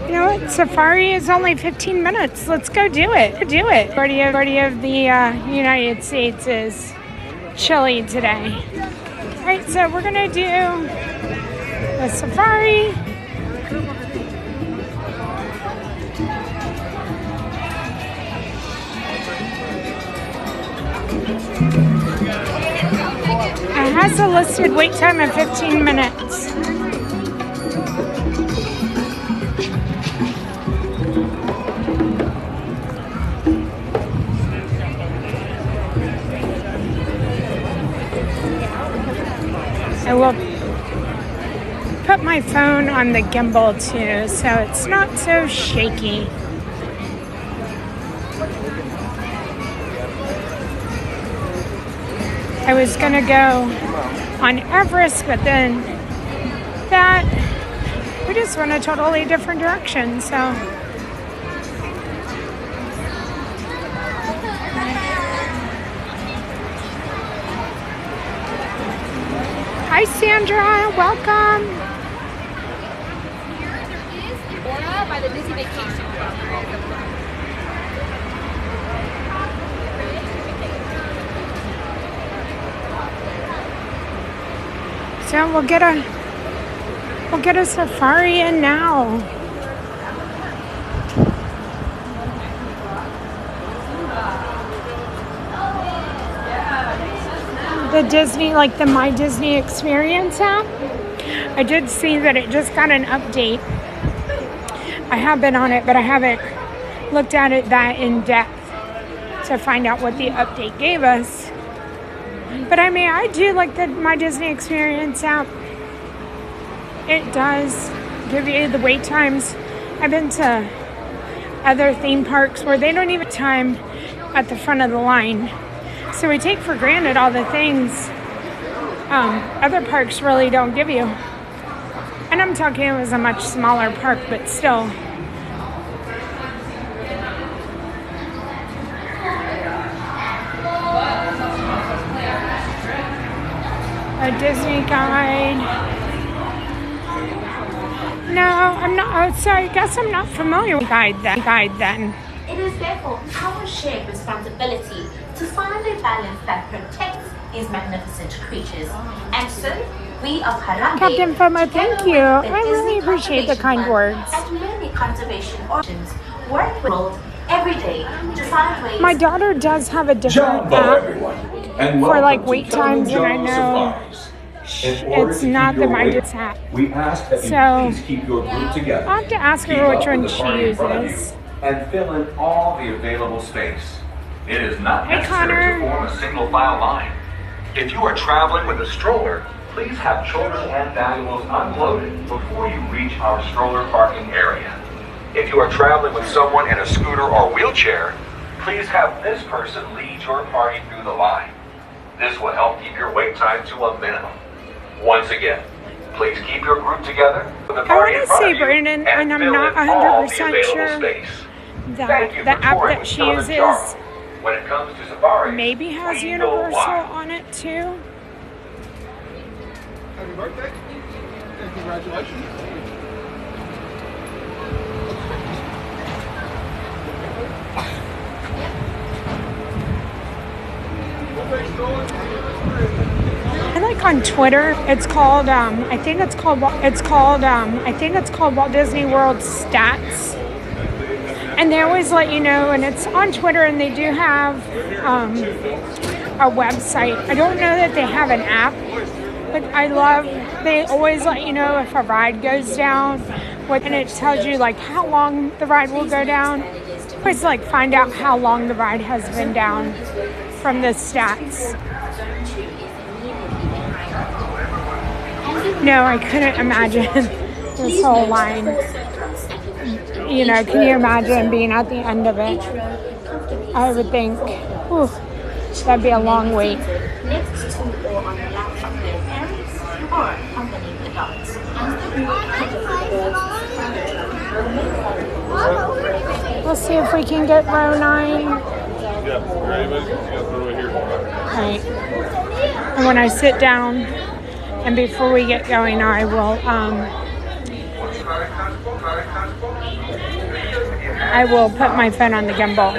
You know what? Safari is only 15 minutes. Let's go do it. Do it. Majority of the United States is chilly today. All right, so we're gonna do the safari. It has a listed wait time of 15 minutes. I will put my phone on the gimbal too, so it's not so shaky. I was gonna go on Everest, but then we just went a totally different direction, so. Hi, Sandra, welcome. By the Disney Vacation So we'll get a safari in now. The Disney, like the My Disney Experience app. I did see that it just got an update. I have been on it, but I haven't looked at it that in depth to find out what the update gave us. But I mean, I do like the My Disney Experience app. It does give you the wait times. I've been to other theme parks where they don't even time at the front of the line. So we take for granted all the things other parks really don't give you. And I'm talking, it was a much smaller park, but still. A Disney guide. No, I'm not. Oh, sorry, I guess I'm not familiar with guide then. It is therefore our shared responsibility to find a balance that protects these magnificent creatures. And so, we of Harambe, Captain Foma, thank you. I really appreciate the kind words. And many conservation options work with the world every day to find ways. My daughter does have a different app for like wait times, and I know it's not the My Disney app. We ask that you So please keep your group together. I'll have to ask Keep her up which with one the she party in front of you, uses. and fill in all the available space. It is not Hey, necessary Connor. to form a single file line. If you are traveling with a stroller, please have children and valuables unloaded before you reach our stroller parking area. If you are traveling with someone in a scooter or wheelchair, please have this person lead your party through the line. This will help keep your wait time to a minimum. Once again, Please keep your group together with the I party want in to front say of you Brandon, and I'm fill not in all the 100% available sure space. that Thank you the for app touring that with she Southern uses Charm. When it comes to safaris, maybe has we know Universal why. on it too. Happy birthday. And congratulations. I like on Twitter. It's called I think it's called Walt Disney World Stats. And they always let you know, and it's on Twitter, and they do have a website. I don't know that they have an app, but they always let you know if a ride goes down, and it tells you like how long the ride will go down. Always like find out how long the ride has been down from the stats. No, I couldn't imagine this whole line. You know, can you imagine being at the end of it? I would think, whew, that'd be a long wait. Next to or on the left of their parents or accompanying adults. We'll see if we can get row 9. Right. And when I sit down and before we get going, I will put my phone on the gimbal.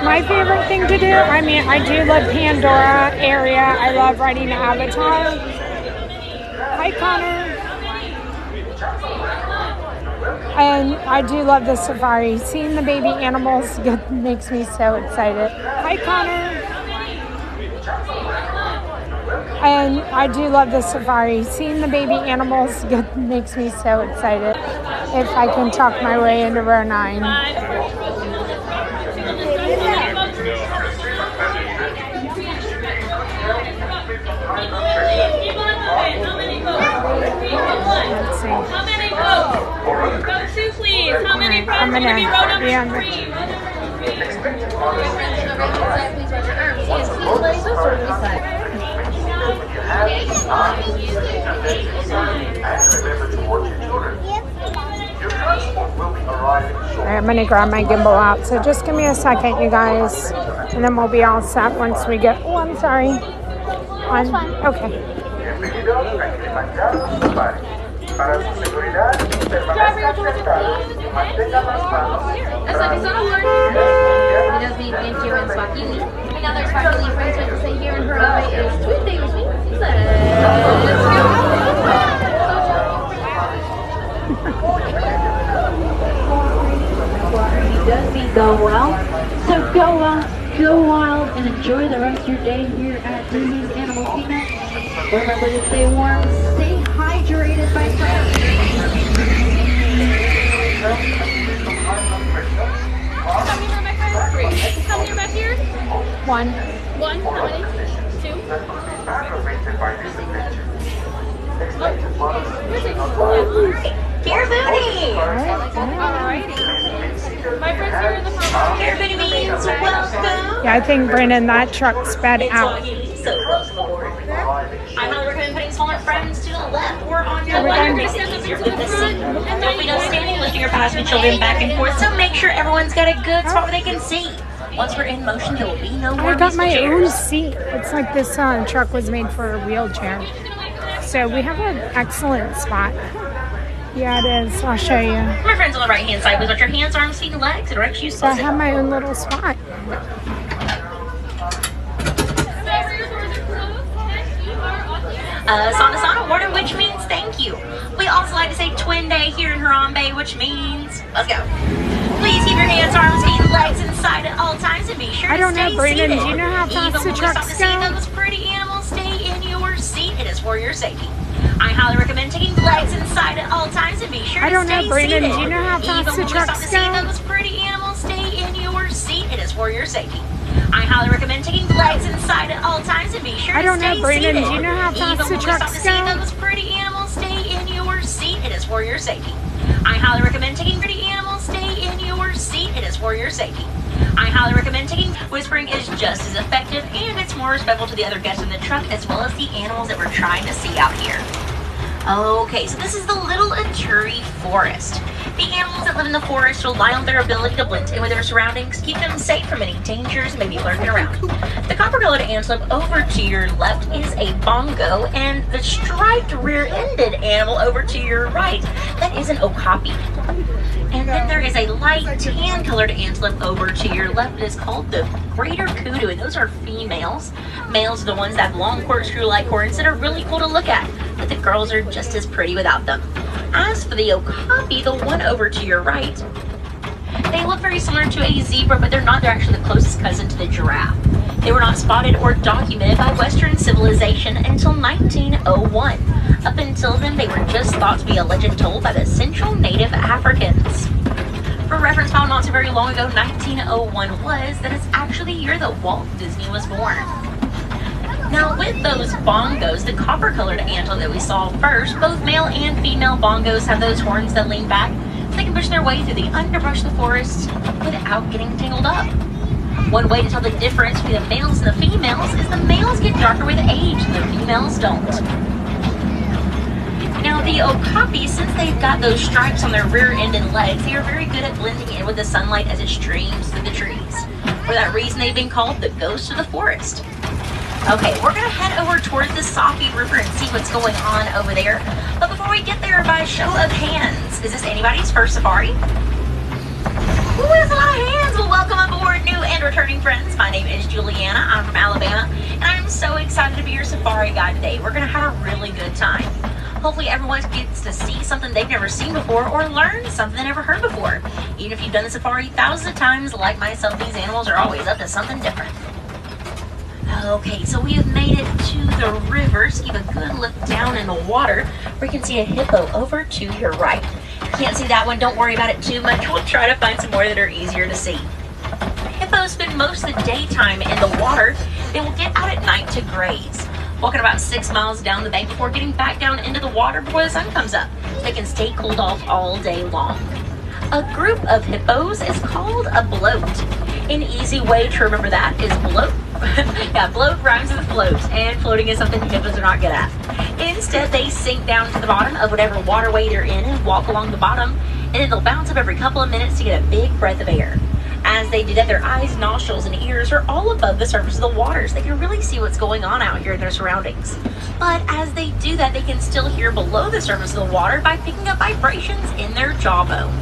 My favorite thing to do, I mean, I do love Pandora area. I love riding Avatar. Hi, Connor. And I do love the safari. Seeing the baby animals makes me so excited. Hi, Connor. And I do love the safari. Seeing the baby animals makes me so excited. If I can talk my way into row 9. Let's see. How many votes? Vote 2, please. How many votes? I'm gonna Be row number be on 3. Alright, I'm gonna grab my gimbal out. So just give me a second, you guys, and then we'll be all set once we get. Oh, I'm sorry. Okay. Hasta que solo one. It does mean thank you in Swahili. Another Swahili phrase to say here in Harambe is Tuesday, which means let's It does mean go well. So go wild and enjoy the rest of your day here at Disney's Animal Kingdom. Remember to stay warm, stay hydrated by friends. How many are back here? 3. How many are back here? 1. 1. How many? 2. Here, Booty! Alrighty. My friends here in the front. Here, Booty means welcome. Yeah, I think Brandon, that truck sped out. So close to the board. I highly recommend putting smaller friends to the left or on your We're left. going to Step up into the seat. Don't be no standing, lifting your passenger children back and forth. So make sure everyone's got a good spot where they can see. Once we're in motion, there will be no more I got my musical own chairs. seat. It's like this truck was made for a wheelchair. So we have an excellent spot. Yeah, it is. I'll show you. My friends on the right hand side, please let your hands, arms, feet, and legs. It directs you So I so have my own little spot. Sana order, which means thank you. We also like to say twin day here in Harambe, which means let's go. Please keep your hands, arms, feet, and legs inside at all times and be sure I to don't know, stay Brandon, seated. do you know how fast Even the when we stop trucks to see go? those pretty animals, stay in your seat. It is for your safety. I highly recommend taking legs inside at all times and be sure I to don't stay know, Brandon, seated. do you know how fast Even the when we stop trucks to see go? those pretty animals, stay in your seat. It is for your safety. I highly recommend taking legs inside at all times and be sure I to don't stay know, Brandon. seated. Do you know how fast Even the when we stop trucks to see go? those pretty animals, stay in your seat. It is for your safety. I highly recommend taking pretty animals, stay in your seat. It is for your safety. I highly recommend taking whispering is just as effective and it's more respectful to the other guests in the truck as well as the animals that we're trying to see out here. Okay, so this is the Little Aturi Forest. The animals that live in the forest rely on their ability to blend in with their surroundings, keep them safe from any dangers maybe lurking around. The copper-colored antelope over to your left is a bongo, and the striped rear-ended animal over to your right, that is an okapi. And then there is a light tan-colored antelope over to your left. It is called the greater kudu, and those are females. Males are the ones that have long corkscrew-like horns that are really cool to look at, but the girls are just as pretty without them. As for the okapi, the one over to your right, they look very similar to a zebra, but they're not. They're actually the closest cousin to the giraffe. They were not spotted or documented by Western civilization until 1901. Up until then, they were just thought to be a legend told by the Central Native Africans. For reference, found not so very long ago, 1901 was, that is actually the year that Walt Disney was born. Now with those bongos, the copper-colored antelope that we saw first, both male and female bongos have those horns that lean back so they can push their way through the underbrush of the forest without getting tangled up. One way to tell the difference between the males and the females is the males get darker with age and the females don't. Now the okapi, since they've got those stripes on their rear end and legs, they are very good at blending in with the sunlight as it streams through the trees. For that reason, they've been called the ghosts of the forest. Okay, we're gonna head over towards the Safi River and see what's going on over there. But before we get there, by a show of hands, is this anybody's first safari? Ooh, that's a lot of hands! Well, welcome aboard, new and returning friends. My name is Juliana, I'm from Alabama, and I'm so excited to be your safari guide today. We're gonna have a really good time. Hopefully everyone gets to see something they've never seen before or learn something they never heard before. Even if you've done the safari thousands of times, like myself, these animals are always up to something different. Okay, so we have made it to the river, so give a good look down in the water where you can see a hippo over to your right. Can't see that one, don't worry about it too much. We'll try to find some more that are easier to see. Hippos spend most of the daytime in the water. They will get out at night to graze, walking about 6 miles down the bank before getting back down into the water before the sun comes up. They can stay cooled off all day long. A group of hippos is called a bloat. An easy way to remember that is bloat. Yeah, bloat rhymes with float, and floating is something hippos are not good at. Instead, they sink down to the bottom of whatever waterway they're in and walk along the bottom, and then they'll bounce up every couple of minutes to get a big breath of air. As they do that, their eyes, nostrils, and ears are all above the surface of the water, so they can really see what's going on out here in their surroundings. But as they do that, they can still hear below the surface of the water by picking up vibrations in their jawbone.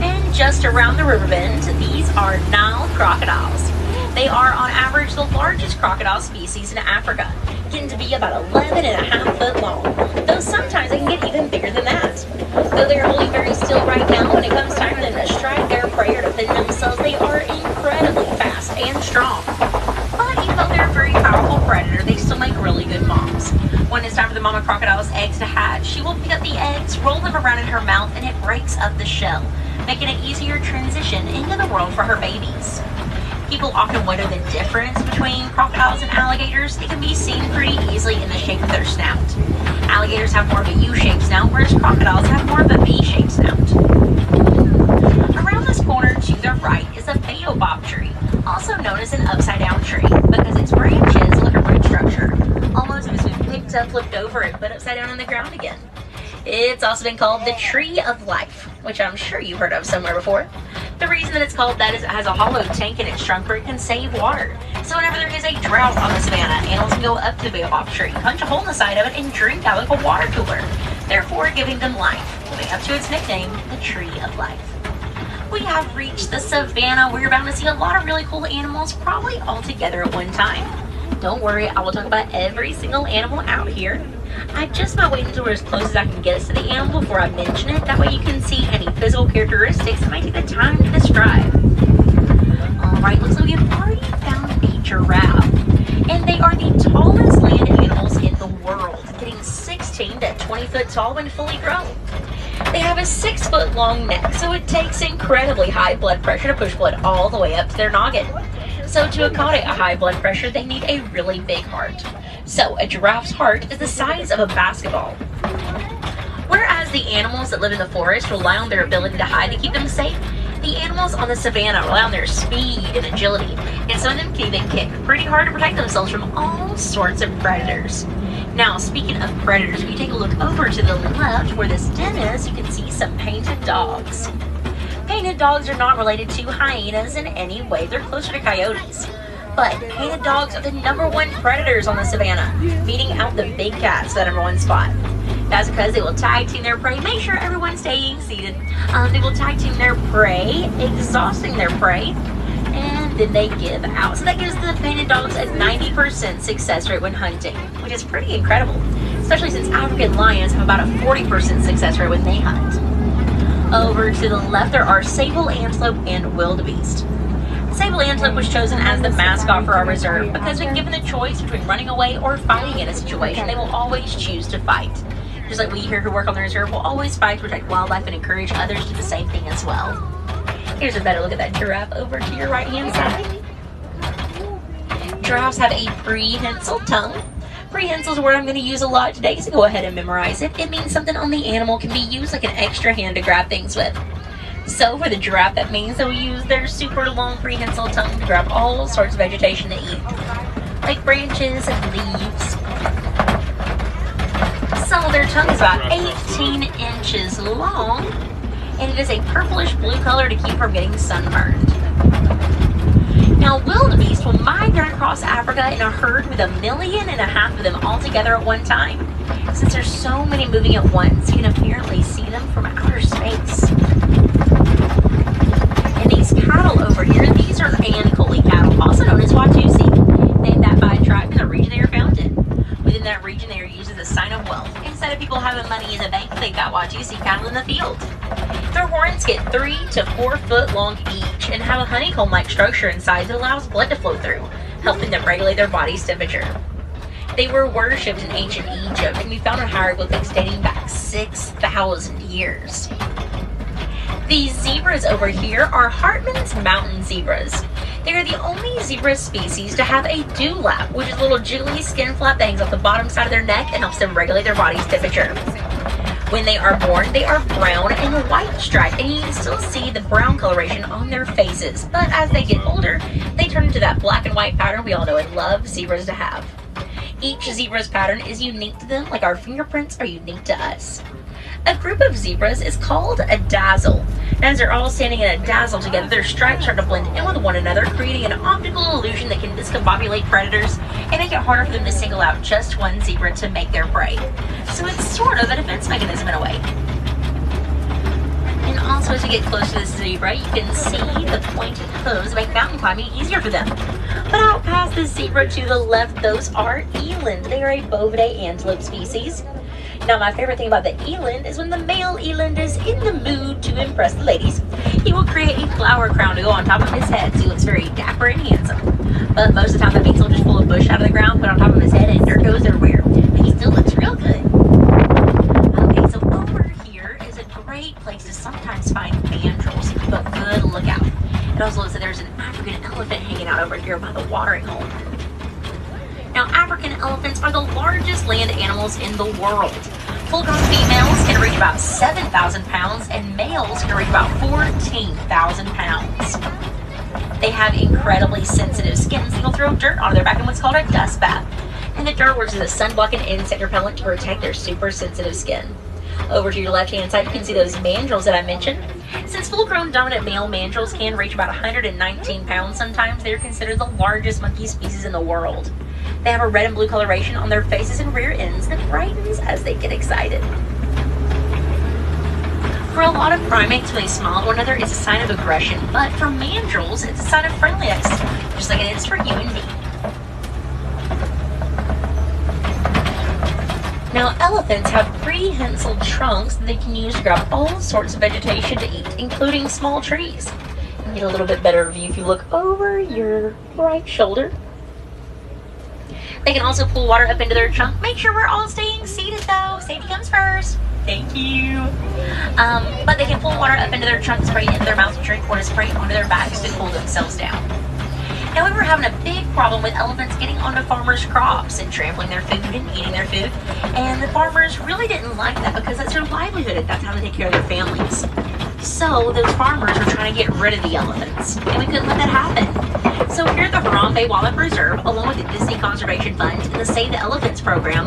And just around the river bend, these are Nile crocodiles. They are on average the largest crocodile species in Africa, getting to be about 11.5 feet long, though sometimes they can get even bigger than that. Though they are holding very still right now, when it comes time for them to strike their prey or defend themselves, they are incredibly fast and strong. But even though they're a very powerful predator, they still make really good moms. When it's time for the mama crocodile's eggs to hatch, she will pick up the eggs, roll them around in her mouth, and it breaks up the shell, making it easier transition into the world for her babies. People often wonder the difference between crocodiles and alligators. It can be seen pretty easily in the shape of their snout. Alligators have more of a U-shaped snout, whereas crocodiles have more of a V-shaped snout. Around this corner to the right is a baobab tree, also known as an upside-down tree, because its branches look a root structure, almost as if it's been picked up, flipped over, and put upside down on the ground again. It's also been called the Tree of Life, which I'm sure you've heard of somewhere before. The reason that it's called that is it has a hollow tank in its trunk where it can save water. So whenever there is a drought on the savannah, animals can go up to the baobab tree, punch a hole in the side of it, and drink out of a water cooler, therefore giving them life, living up to its nickname, the Tree of Life. We have reached the savannah where you're bound to see a lot of really cool animals, probably all together at one time. Don't worry, I will talk about every single animal out here. I just might wait until we're as close as I can get us to the animal before I mention it. That way you can see any physical characteristics that might take the time to describe. Alright, looks like we have already found a giraffe. And they are the tallest land animals in the world, getting 16 to 20 foot tall when fully grown. They have a 6-foot-long neck, so it takes incredibly high blood pressure to push blood all the way up to their noggin. So to accommodate a high blood pressure, they need a really big heart. So a giraffe's heart is the size of a basketball. Whereas the animals that live in the forest rely on their ability to hide to keep them safe, the animals on the savanna rely on their speed and agility, and some of them can even kick pretty hard to protect themselves from all sorts of predators. Now, speaking of predators, if you take a look over to the left where this den is, you can see some painted dogs. Painted dogs are not related to hyenas in any way. They're closer to coyotes. But painted dogs are the #1 predators on the savanna, beating out the big cats to that #1 spot. That's because they will tag team their prey. Make sure everyone's staying seated. They will tag team their prey, exhausting their prey, and then they give out. So that gives the painted dogs a 90% success rate when hunting, which is pretty incredible, especially since African lions have about a 40% success rate when they hunt. Over to the left, there are sable antelope and wildebeest. Sable antelope was chosen as the mascot for our reserve because when given the choice between running away or fighting in a situation, they will always choose to fight. Just like we here who work on the reserve will always fight to protect wildlife and encourage others to do the same thing as well. Here's a better look at that giraffe over to your right hand side. Giraffes have a prehensile tongue. Prehensile is a word I'm going to use a lot today, so go ahead and memorize it. It means something on the animal can be used like an extra hand to grab things with. So for the giraffe, that means they'll use their super long prehensile tongue to grab all sorts of vegetation to eat, like branches and leaves. So their tongue is about 18 inches long, and it is a purplish blue color to keep from getting sunburned. Now, wildebeest will migrate across Africa in a herd with 1.5 million of them all together at one time. Since there's so many moving at once, you can apparently see them from outer space. And these cattle over here, these are Ankole cattle, also known as Watusi, named that by a tribe in the region they are found in. Within that region, they are used as a sign of wealth. Instead of people having money in the bank, they got Watusi cattle in the field. Their horns get 3 to 4 foot long each and have a honeycomb-like structure inside that allows blood to flow through, helping them regulate their body's temperature. They were worshipped in ancient Egypt and can be found in hieroglyphics dating back 6,000 years. These zebras over here are Hartmann's mountain zebras. They are the only zebra species to have a dewlap, which is a little jiggly skin flap that hangs off the bottom side of their neck and helps them regulate their body's temperature. When they are born, they are brown and white striped, and you can still see the brown coloration on their faces. But as they get older, they turn into that black and white pattern we all know and love zebras to have. Each zebra's pattern is unique to them, like our fingerprints are unique to us. A group of zebras is called a dazzle. And as they're all standing in a dazzle together, their stripes start to blend in with one another, creating an optical illusion that can discombobulate predators and make it harder for them to single out just one zebra to make their prey. So it's sort of a defense mechanism in a way. And also, as you get close to this zebra, you can see the pointed hooves make mountain climbing easier for them. But out past the zebra to the left, those are eland. They are a bovidae antelope species. Now, my favorite thing about the eland is when the male eland is in the mood to impress the ladies, he will create a flower crown to go on top of his head, so he looks very dapper and handsome. But most of the time, that means he'll just pull a bush out of the ground, put it on top of his head, and dirt goes everywhere. But he still looks real good. Okay, so over here is a great place to sometimes find mandrills. Keep a good lookout. It also looks like there's an African elephant hanging out over here by the watering hole. Now, African elephants are the largest land animals in the world. Full-grown females can reach about 7,000 pounds, and males can reach about 14,000 pounds. They have incredibly sensitive skins that will throw dirt on their back in what's called a dust bath. And the dirt works as a sunblock and insect repellent to protect their super sensitive skin. Over to your left-hand side, you can see those mandrills that I mentioned. Since full-grown dominant male mandrills can reach about 119 pounds sometimes, they're considered the largest monkey species in the world. They have a red and blue coloration on their faces and rear ends that brightens as they get excited. For a lot of primates, when they smile at one another, it's a sign of aggression, but for mandrills, it's a sign of friendliness, just like it is for you and me. Now, elephants have prehensile trunks that they can use to grab all sorts of vegetation to eat, including small trees. You can get a little bit better view if you look over your right shoulder. They can also pull water up into their trunk. Make sure we're all staying seated though. Safety comes first. Thank you. But they can pull water up into their trunk, spray it into their mouth to drink, or to spray it onto their backs to cool themselves down. Now, we were having a big problem with elephants getting onto farmers' crops and trampling their food and eating their food. And the farmers really didn't like that because that's their livelihood and that's how they take care of their families. So those farmers were trying to get rid of the elephants, and we couldn't let that happen. So here at the Harambe Wildlife Reserve, along with the Disney Conservation Fund and the Save the Elephants program,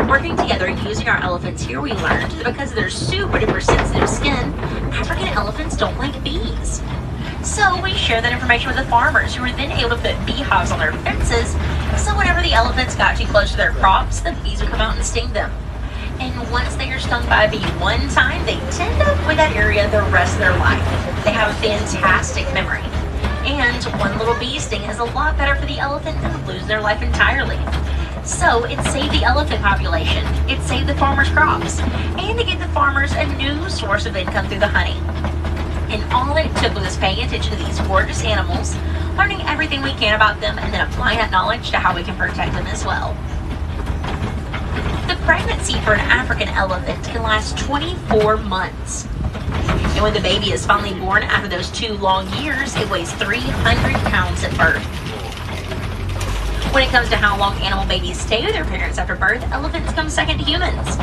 working together using our elephants here, we learned that because of their super duper sensitive skin, African elephants don't like bees. So we shared that information with the farmers, who were then able to put beehives on their fences, so whenever the elephants got too close to their crops, the bees would come out and sting them. And once they are stung by a bee one time, they tend to avoid that area the rest of their life. They have a fantastic memory. And one little bee sting is a lot better for the elephant than losing their life entirely. So it saved the elephant population, it saved the farmers' crops, and it gave the farmers a new source of income through the honey. And all it took was paying attention to these gorgeous animals, learning everything we can about them, and then applying that knowledge to how we can protect them as well. The pregnancy for an African elephant can last 24 months. And when the baby is finally born after those 2 long years, it weighs 300 pounds at birth. When it comes to how long animal babies stay with their parents after birth, elephants come second to humans.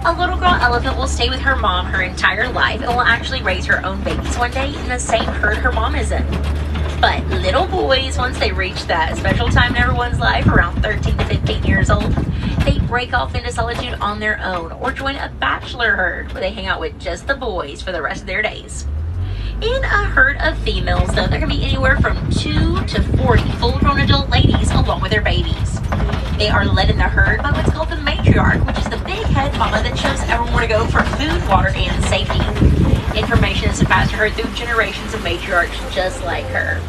A little girl elephant will stay with her mom her entire life and will actually raise her own babies one day in the same herd her mom is in. But little boys, once they reach that special time in everyone's life, around 13 to 15 years old, they break off into solitude on their own or join a bachelor herd where they hang out with just the boys for the rest of their days. In a herd of females, though, there can be anywhere from 2 to 40 full-grown adult ladies along with their babies. They are led in the herd by what's called the matriarch, which is the big head mama that shows everyone where to go for food, water, and safety. Information is passed to her through generations of matriarchs just like her.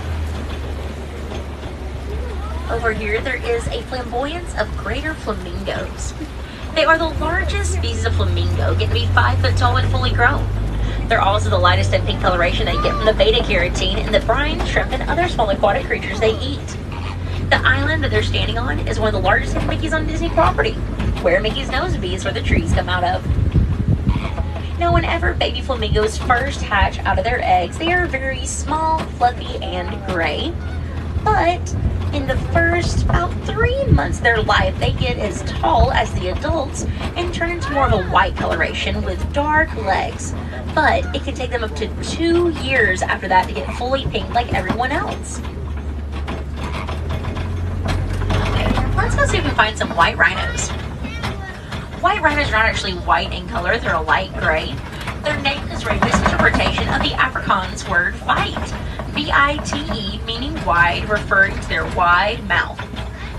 Over here, there is a flamboyance of greater flamingos. They are the largest species of flamingo, getting to be 5 foot tall and fully grown. They're also the lightest in pink coloration they get from the beta carotene in the brine, shrimp, and other small aquatic creatures they eat. The island that they're standing on is one of the largest hidden Mickeys on Disney property, where Mickey's nose be is where the trees come out of. Now, whenever baby flamingos first hatch out of their eggs, they are very small, fluffy, and gray. But in the first about 3 months of their life, they get as tall as the adults and turn into more of a white coloration with dark legs. But it can take them up to 2 years after that to get fully pink like everyone else. Let's go see if we can find some white rhinos. White rhinos are not actually white in color, they're a light gray. Their name is a misinterpretation of the Afrikaans word vite, V-I-T-E, meaning wide, referring to their wide mouth.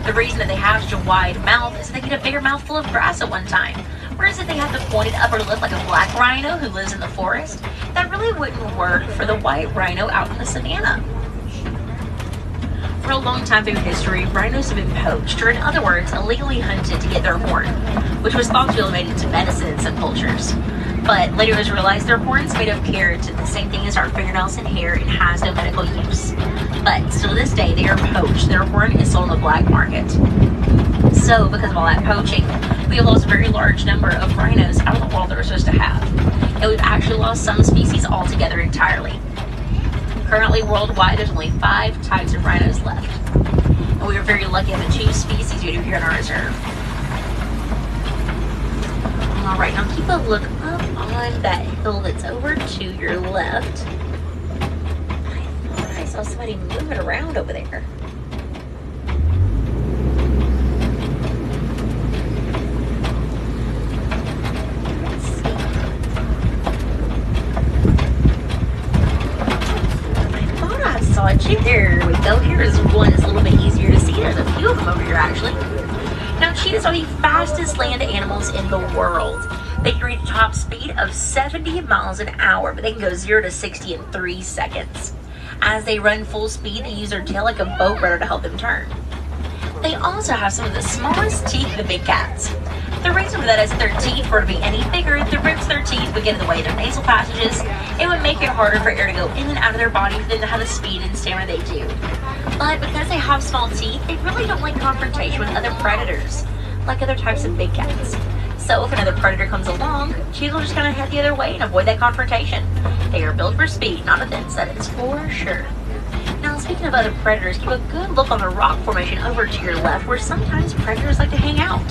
The reason that they have such a wide mouth is that they get a bigger mouthful of grass at one time. Whereas if they have the pointed upper lip like a black rhino who lives in the forest, that really wouldn't work for the white rhino out in the savannah. For a long time through history, rhinos have been poached, or in other words, illegally hunted to get their horn, which was thought to be made into medicine in some cultures. But later it was realized their horn is made of keratin, the same thing as our fingernails and hair, and has no medical use. But still to this day, they are poached. Their horn is sold on the black market. So, because of all that poaching, we have lost a very large number of rhinos out of the world that we're supposed to have. And we've actually lost some species altogether entirely. Currently, worldwide, there's only 5 types of rhinos left. And we are very lucky to have the 2 species we do here in our reserve. Alright, now keep a look up on that hill that's over to your left. I thought I saw somebody moving around over there. There we go. Here is one that's a little bit easier to see. There's a few of them over here actually. Now, cheetahs are the fastest land animals in the world. They can reach a top speed of 70 miles an hour, but they can go 0 to 60 in 3 seconds. As they run full speed, they use their tail like a boat rudder to help them turn. They also have some of the smallest teeth of the big cats. The reason for that is their teeth were to be any bigger, the ribs of their teeth would get in the way of their nasal passages. It would make it harder for air to go in and out of their body for them to have the speed and stamina they do. But because they have small teeth, they really don't like confrontation with other predators, like other types of big cats. So if another predator comes along, cheetahs will just kind of head the other way and avoid that confrontation. They are built for speed, not offense, that is for sure. Now, speaking of other predators, keep a good look on the rock formation over to your left, where sometimes predators like to hang out.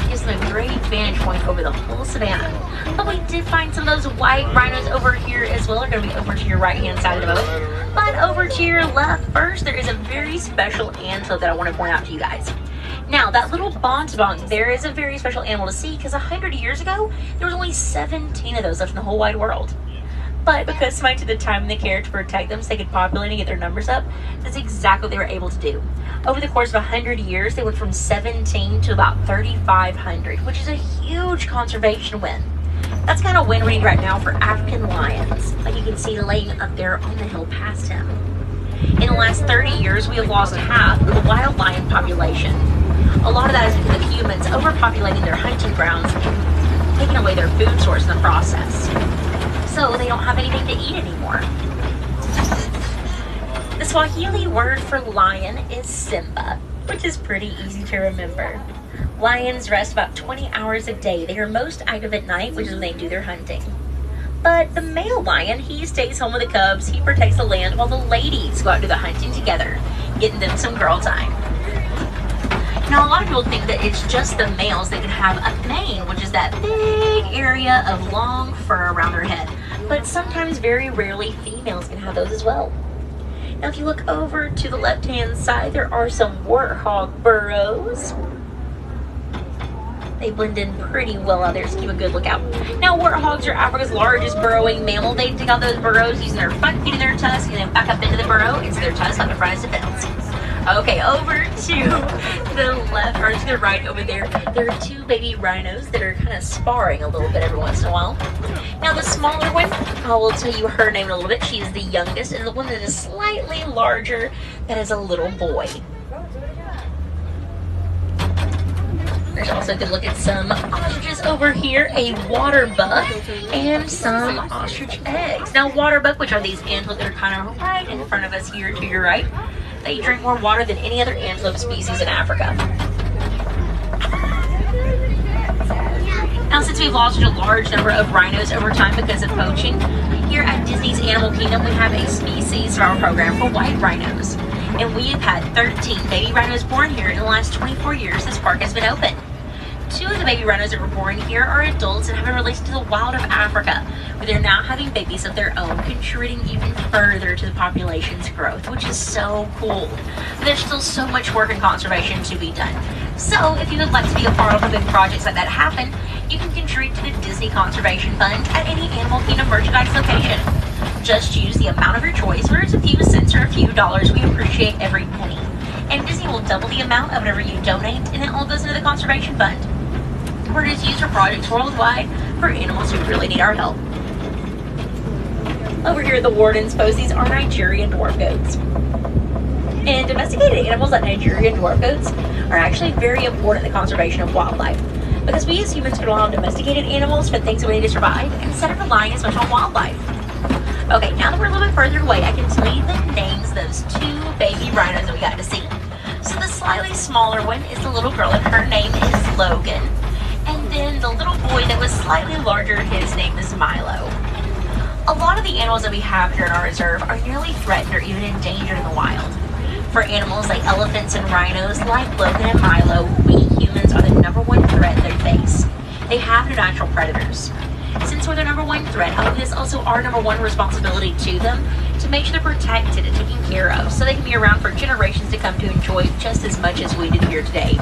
It gives them a great vantage point over the whole savannah. But we did find some of those white rhinos over here as well. They're going to be over to your right-hand side of the boat. But over to your left first, there is a very special antelope that I want to point out to you guys. Now, that little bontebon there is a very special animal to see because 100 years ago, there was only 17 of those left in the whole wide world. But because somebody took the time and the care to protect them so they could populate and get their numbers up, that's exactly what they were able to do. Over the course of 100 years, they went from 17 to about 3,500, which is a huge conservation win. That's kind of win reading right now for African lions, like you can see laying up there on the hill past him. In the last 30 years, we have lost half of the wild lion population. A lot of that is because of humans overpopulating their hunting grounds and taking away their food source in the process. So they don't have anything to eat anymore. The Swahili word for lion is Simba, which is pretty easy to remember. Lions rest about 20 hours a day. They are most active at night, which is when they do their hunting. But the male lion, he stays home with the cubs, he protects the land, while the ladies go out to the hunting together, getting them some girl time. Now, a lot of people think that it's just the males that can have a mane, which is that big area of long fur around their head. But sometimes, very rarely, females can have those as well. Now, if you look over to the left-hand side, there are some warthog burrows. They blend in pretty well out there, so keep a good look out. Now, warthogs are Africa's largest burrowing mammal. They dig out those burrows using their front feet and their tusks, and then back up into the burrow, into their tusks on the front as defense. Okay, over to the left, or to the right over there, there are two baby rhinos that are kind of sparring a little bit every once in a while. Now, the smaller one, I will tell you her name in a little bit. She is the youngest, and the one that is slightly larger, that is a little boy. There's also a good look at some ostriches over here, a water buck, and some ostrich eggs. Now, water buck, which are these antelopes that are kind of right in front of us here to your right, they drink more water than any other antelope species in Africa. Now, since we've lost a large number of rhinos over time because of poaching, here at Disney's Animal Kingdom, we have a species survival program for white rhinos. And we have had 13 baby rhinos born here in the last 24 years this park has been open. 2 of the baby rhinos that were born here are adults and have been released to the wild of Africa, where they're now having babies of their own, contributing even further to the population's growth, which is so cool. But there's still so much work and conservation to be done. So if you would like to be a part of big projects like that happen, you can contribute to the Disney Conservation Fund at any Animal Kingdom merchandise location. Just use the amount of your choice, whether it's a few cents or a few dollars. We appreciate every penny. And Disney will double the amount of whatever you donate, and it all goes into the Conservation Fund, where it is used for projects worldwide for animals who really need our help. Over here at the Warden's Post, these are Nigerian dwarf goats. And domesticated animals like Nigerian dwarf goats are actually very important in the conservation of wildlife, because we as humans can rely on domesticated animals for things that we need to survive instead of relying as much on wildlife. Okay, now that we're a little bit further away, I can tell you the names of those 2 baby rhinos that we got to see. So the slightly smaller one is the little girl, and her name is Logan. And then the little boy that was slightly larger, his name is Milo. A lot of the animals that we have here in our reserve are nearly threatened or even endangered in the wild. For animals like elephants and rhinos, like Logan and Milo, we humans are the #1 threat they face. They have no natural predators. Since we're their #1 threat, it is also our #1 responsibility to them to make sure they're protected and taken care of, so they can be around for generations to come to enjoy just as much as we did here today.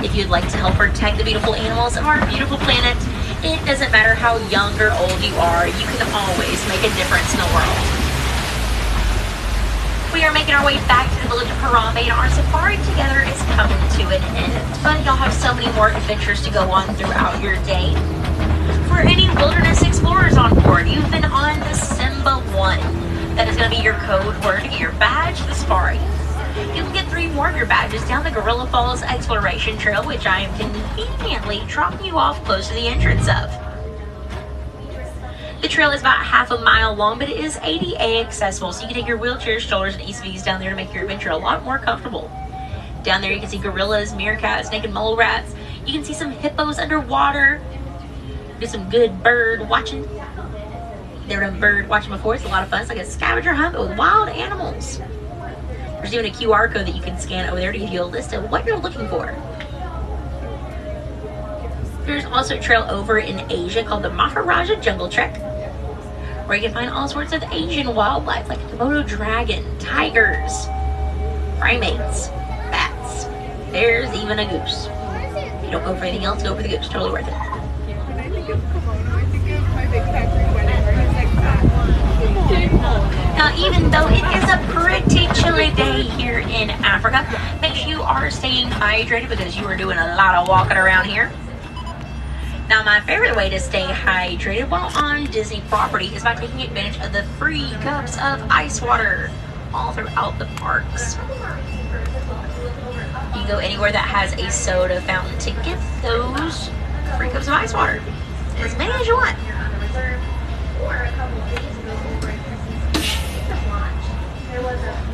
If you'd like to help protect the beautiful animals of our beautiful planet, it doesn't matter how young or old you are, you can always make a difference in the world. We are making our way back to the village of Harambe, and our safari together is coming to an end. But y'all have so many more adventures to go on throughout your day. For any wilderness explorers on board, you've been on the Simba 1. That is going to be your code word to get your badge for the safari. You can get 3 more of your badges down the Gorilla Falls Exploration Trail, which I am conveniently dropping you off close to the entrance of. The trail is about half a mile long, but it is ADA accessible, so you can take your wheelchairs, strollers, and ECVs down there to make your adventure a lot more comfortable. Down there you can see gorillas, meerkats, naked mole rats. You can see some hippos underwater. Do some good bird watching. Never done bird watching before. It's a lot of fun. It's like a scavenger hunt but with wild animals. There's even a QR code that you can scan over there to give you a list of what you're looking for. There's also a trail over in Asia called the Maharaja Jungle Trek, where you can find all sorts of Asian wildlife like a Komodo dragon, tigers, primates, bats. There's even a goose. If you don't go for anything else, go for the goose. Totally worth it. Now, even though it is a pretty chilly day here in Africa, make sure you are staying hydrated because you are doing a lot of walking around here. Now, my favorite way to stay hydrated while on Disney property is by taking advantage of the free cups of ice water all throughout the parks. You can go anywhere that has a soda fountain to get those free cups of ice water. As many as you want.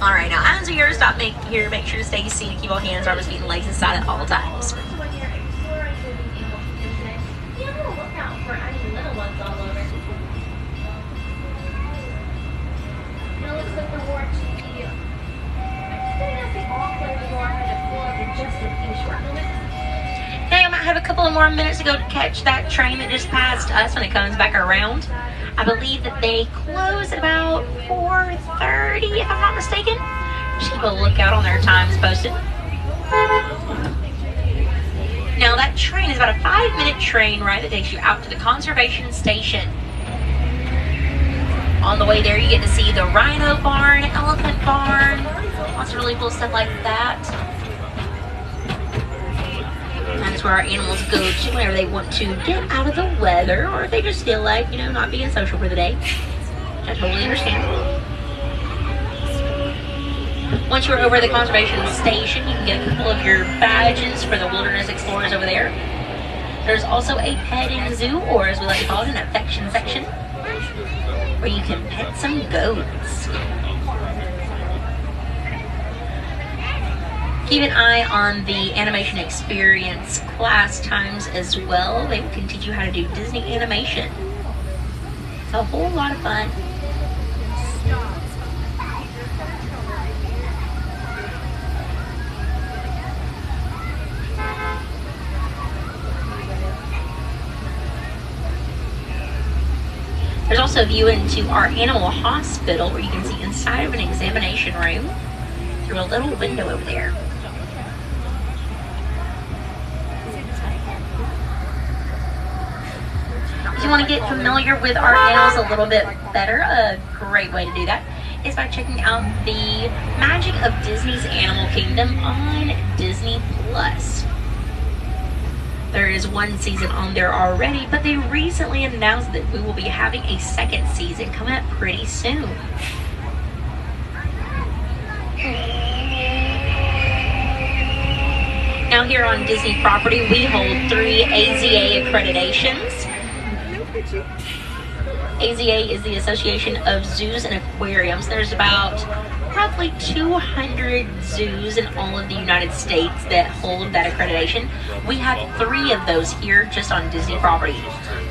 Alright, now as we stop here, make sure to stay seated, keep all hands, arms, feet, and legs inside at all times. Now you might have a couple of more minutes to go to catch that train that just passed us when it comes back around. I believe that they close at about 4:30, if I'm not mistaken. Just keep a lookout on their times posted. Now that train is about a 5-minute train ride that takes you out to the conservation station. On the way there, you get to see the rhino barn, elephant barn, lots of really cool stuff like that. That's where our animals go to whenever they want to get out of the weather, or if they just feel like, you know, not being social for the day. I totally understand. Once you're over at the conservation station, you can get a couple of your badges for the Wilderness Explorers over there. There's also a petting zoo, or as we like to call it, an affection section, where you can pet some goats. Keep an eye on the animation experience class times as well. They will can teach you how to do Disney animation. It's a whole lot of fun. There's also a view into our animal hospital where you can see inside of an examination room through a little window over there. If you want to get familiar with our animals a little bit better, a great way to do that is by checking out the Magic of Disney's Animal Kingdom on Disney Plus. There is one season on there already, but they recently announced that we will be having a second season coming up pretty soon. Now here on Disney property, we hold 3 AZA accreditations. AZA is the Association of Zoos and Aquariums. There's about roughly 200 zoos in all of the United States that hold that accreditation. We have 3 of those here just on Disney property.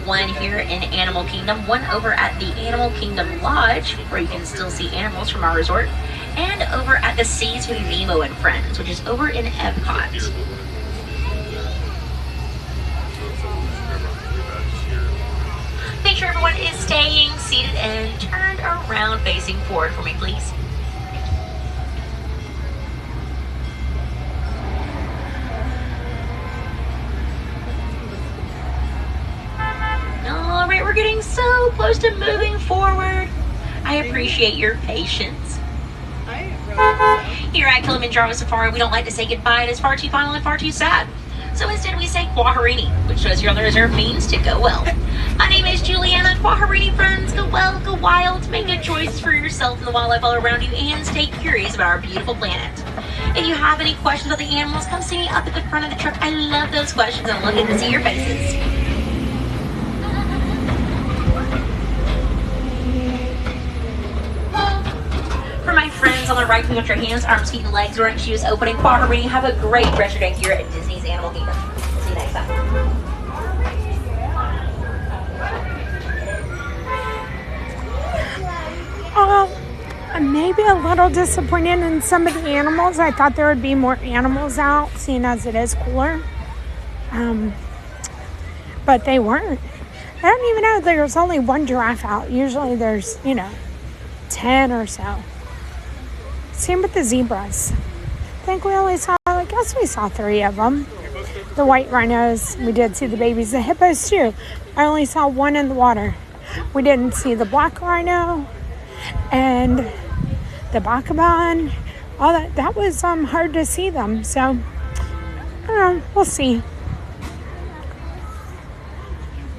One here in Animal Kingdom, one over at the Animal Kingdom Lodge, where you can still see animals from our resort, and over at the Seas with Nemo and Friends, which is over in Epcot. Make sure everyone is staying seated and turned around facing forward for me, please. Alright, we're getting so close to moving forward. I appreciate your patience. Here at Kilimanjaro Safari, we don't like to say goodbye. It is far too final and far too sad. So instead we say Kwaherini, which shows here on the reserve means to go well. My name is Juliana. Kwaherini friends, go well, go wild, make good choices for yourself and the wildlife all around you, and stay curious about our beautiful planet. If you have any questions about the animals, come see me up at the front of the truck. I love those questions and I'm looking to see your faces. For my friends on the right, put your hands, arms, feet, and legs, running shoes, opening Kwaherini. Have a great rest of your day here at Disney's Animal Kingdom. See you next time. maybe a little disappointed in some of the animals. I thought there would be more animals out, seeing as it is cooler. But they weren't. I don't even know, there's only one giraffe out. Usually there's, 10 or so. Same with the zebras. I think we only saw, I guess we saw 3 of them. The white rhinos, we did see the babies. The hippos too. I only saw 1 in the water. We didn't see the black rhino and the bakaban. All that. That was hard to see them. So, I don't know. We'll see.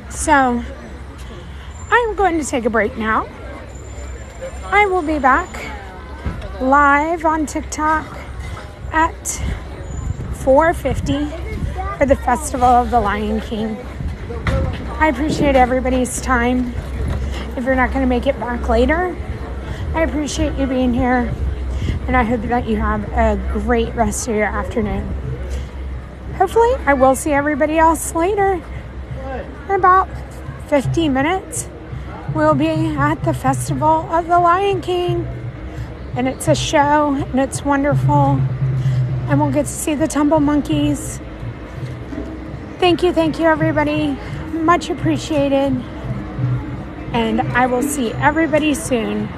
So, I'm going to take a break now. I will be back live on TikTok at 4:50 for the Festival of the Lion King. I appreciate everybody's time. If you're not going to make it back later, I appreciate you being here. And I hope that you have a great rest of your afternoon. Hopefully, I will see everybody else later. In about 15 minutes, we'll be at the Festival of the Lion King. And it's a show, and it's wonderful. And we'll get to see the tumble monkeys. Thank you, everybody. Much appreciated. And I will see everybody soon.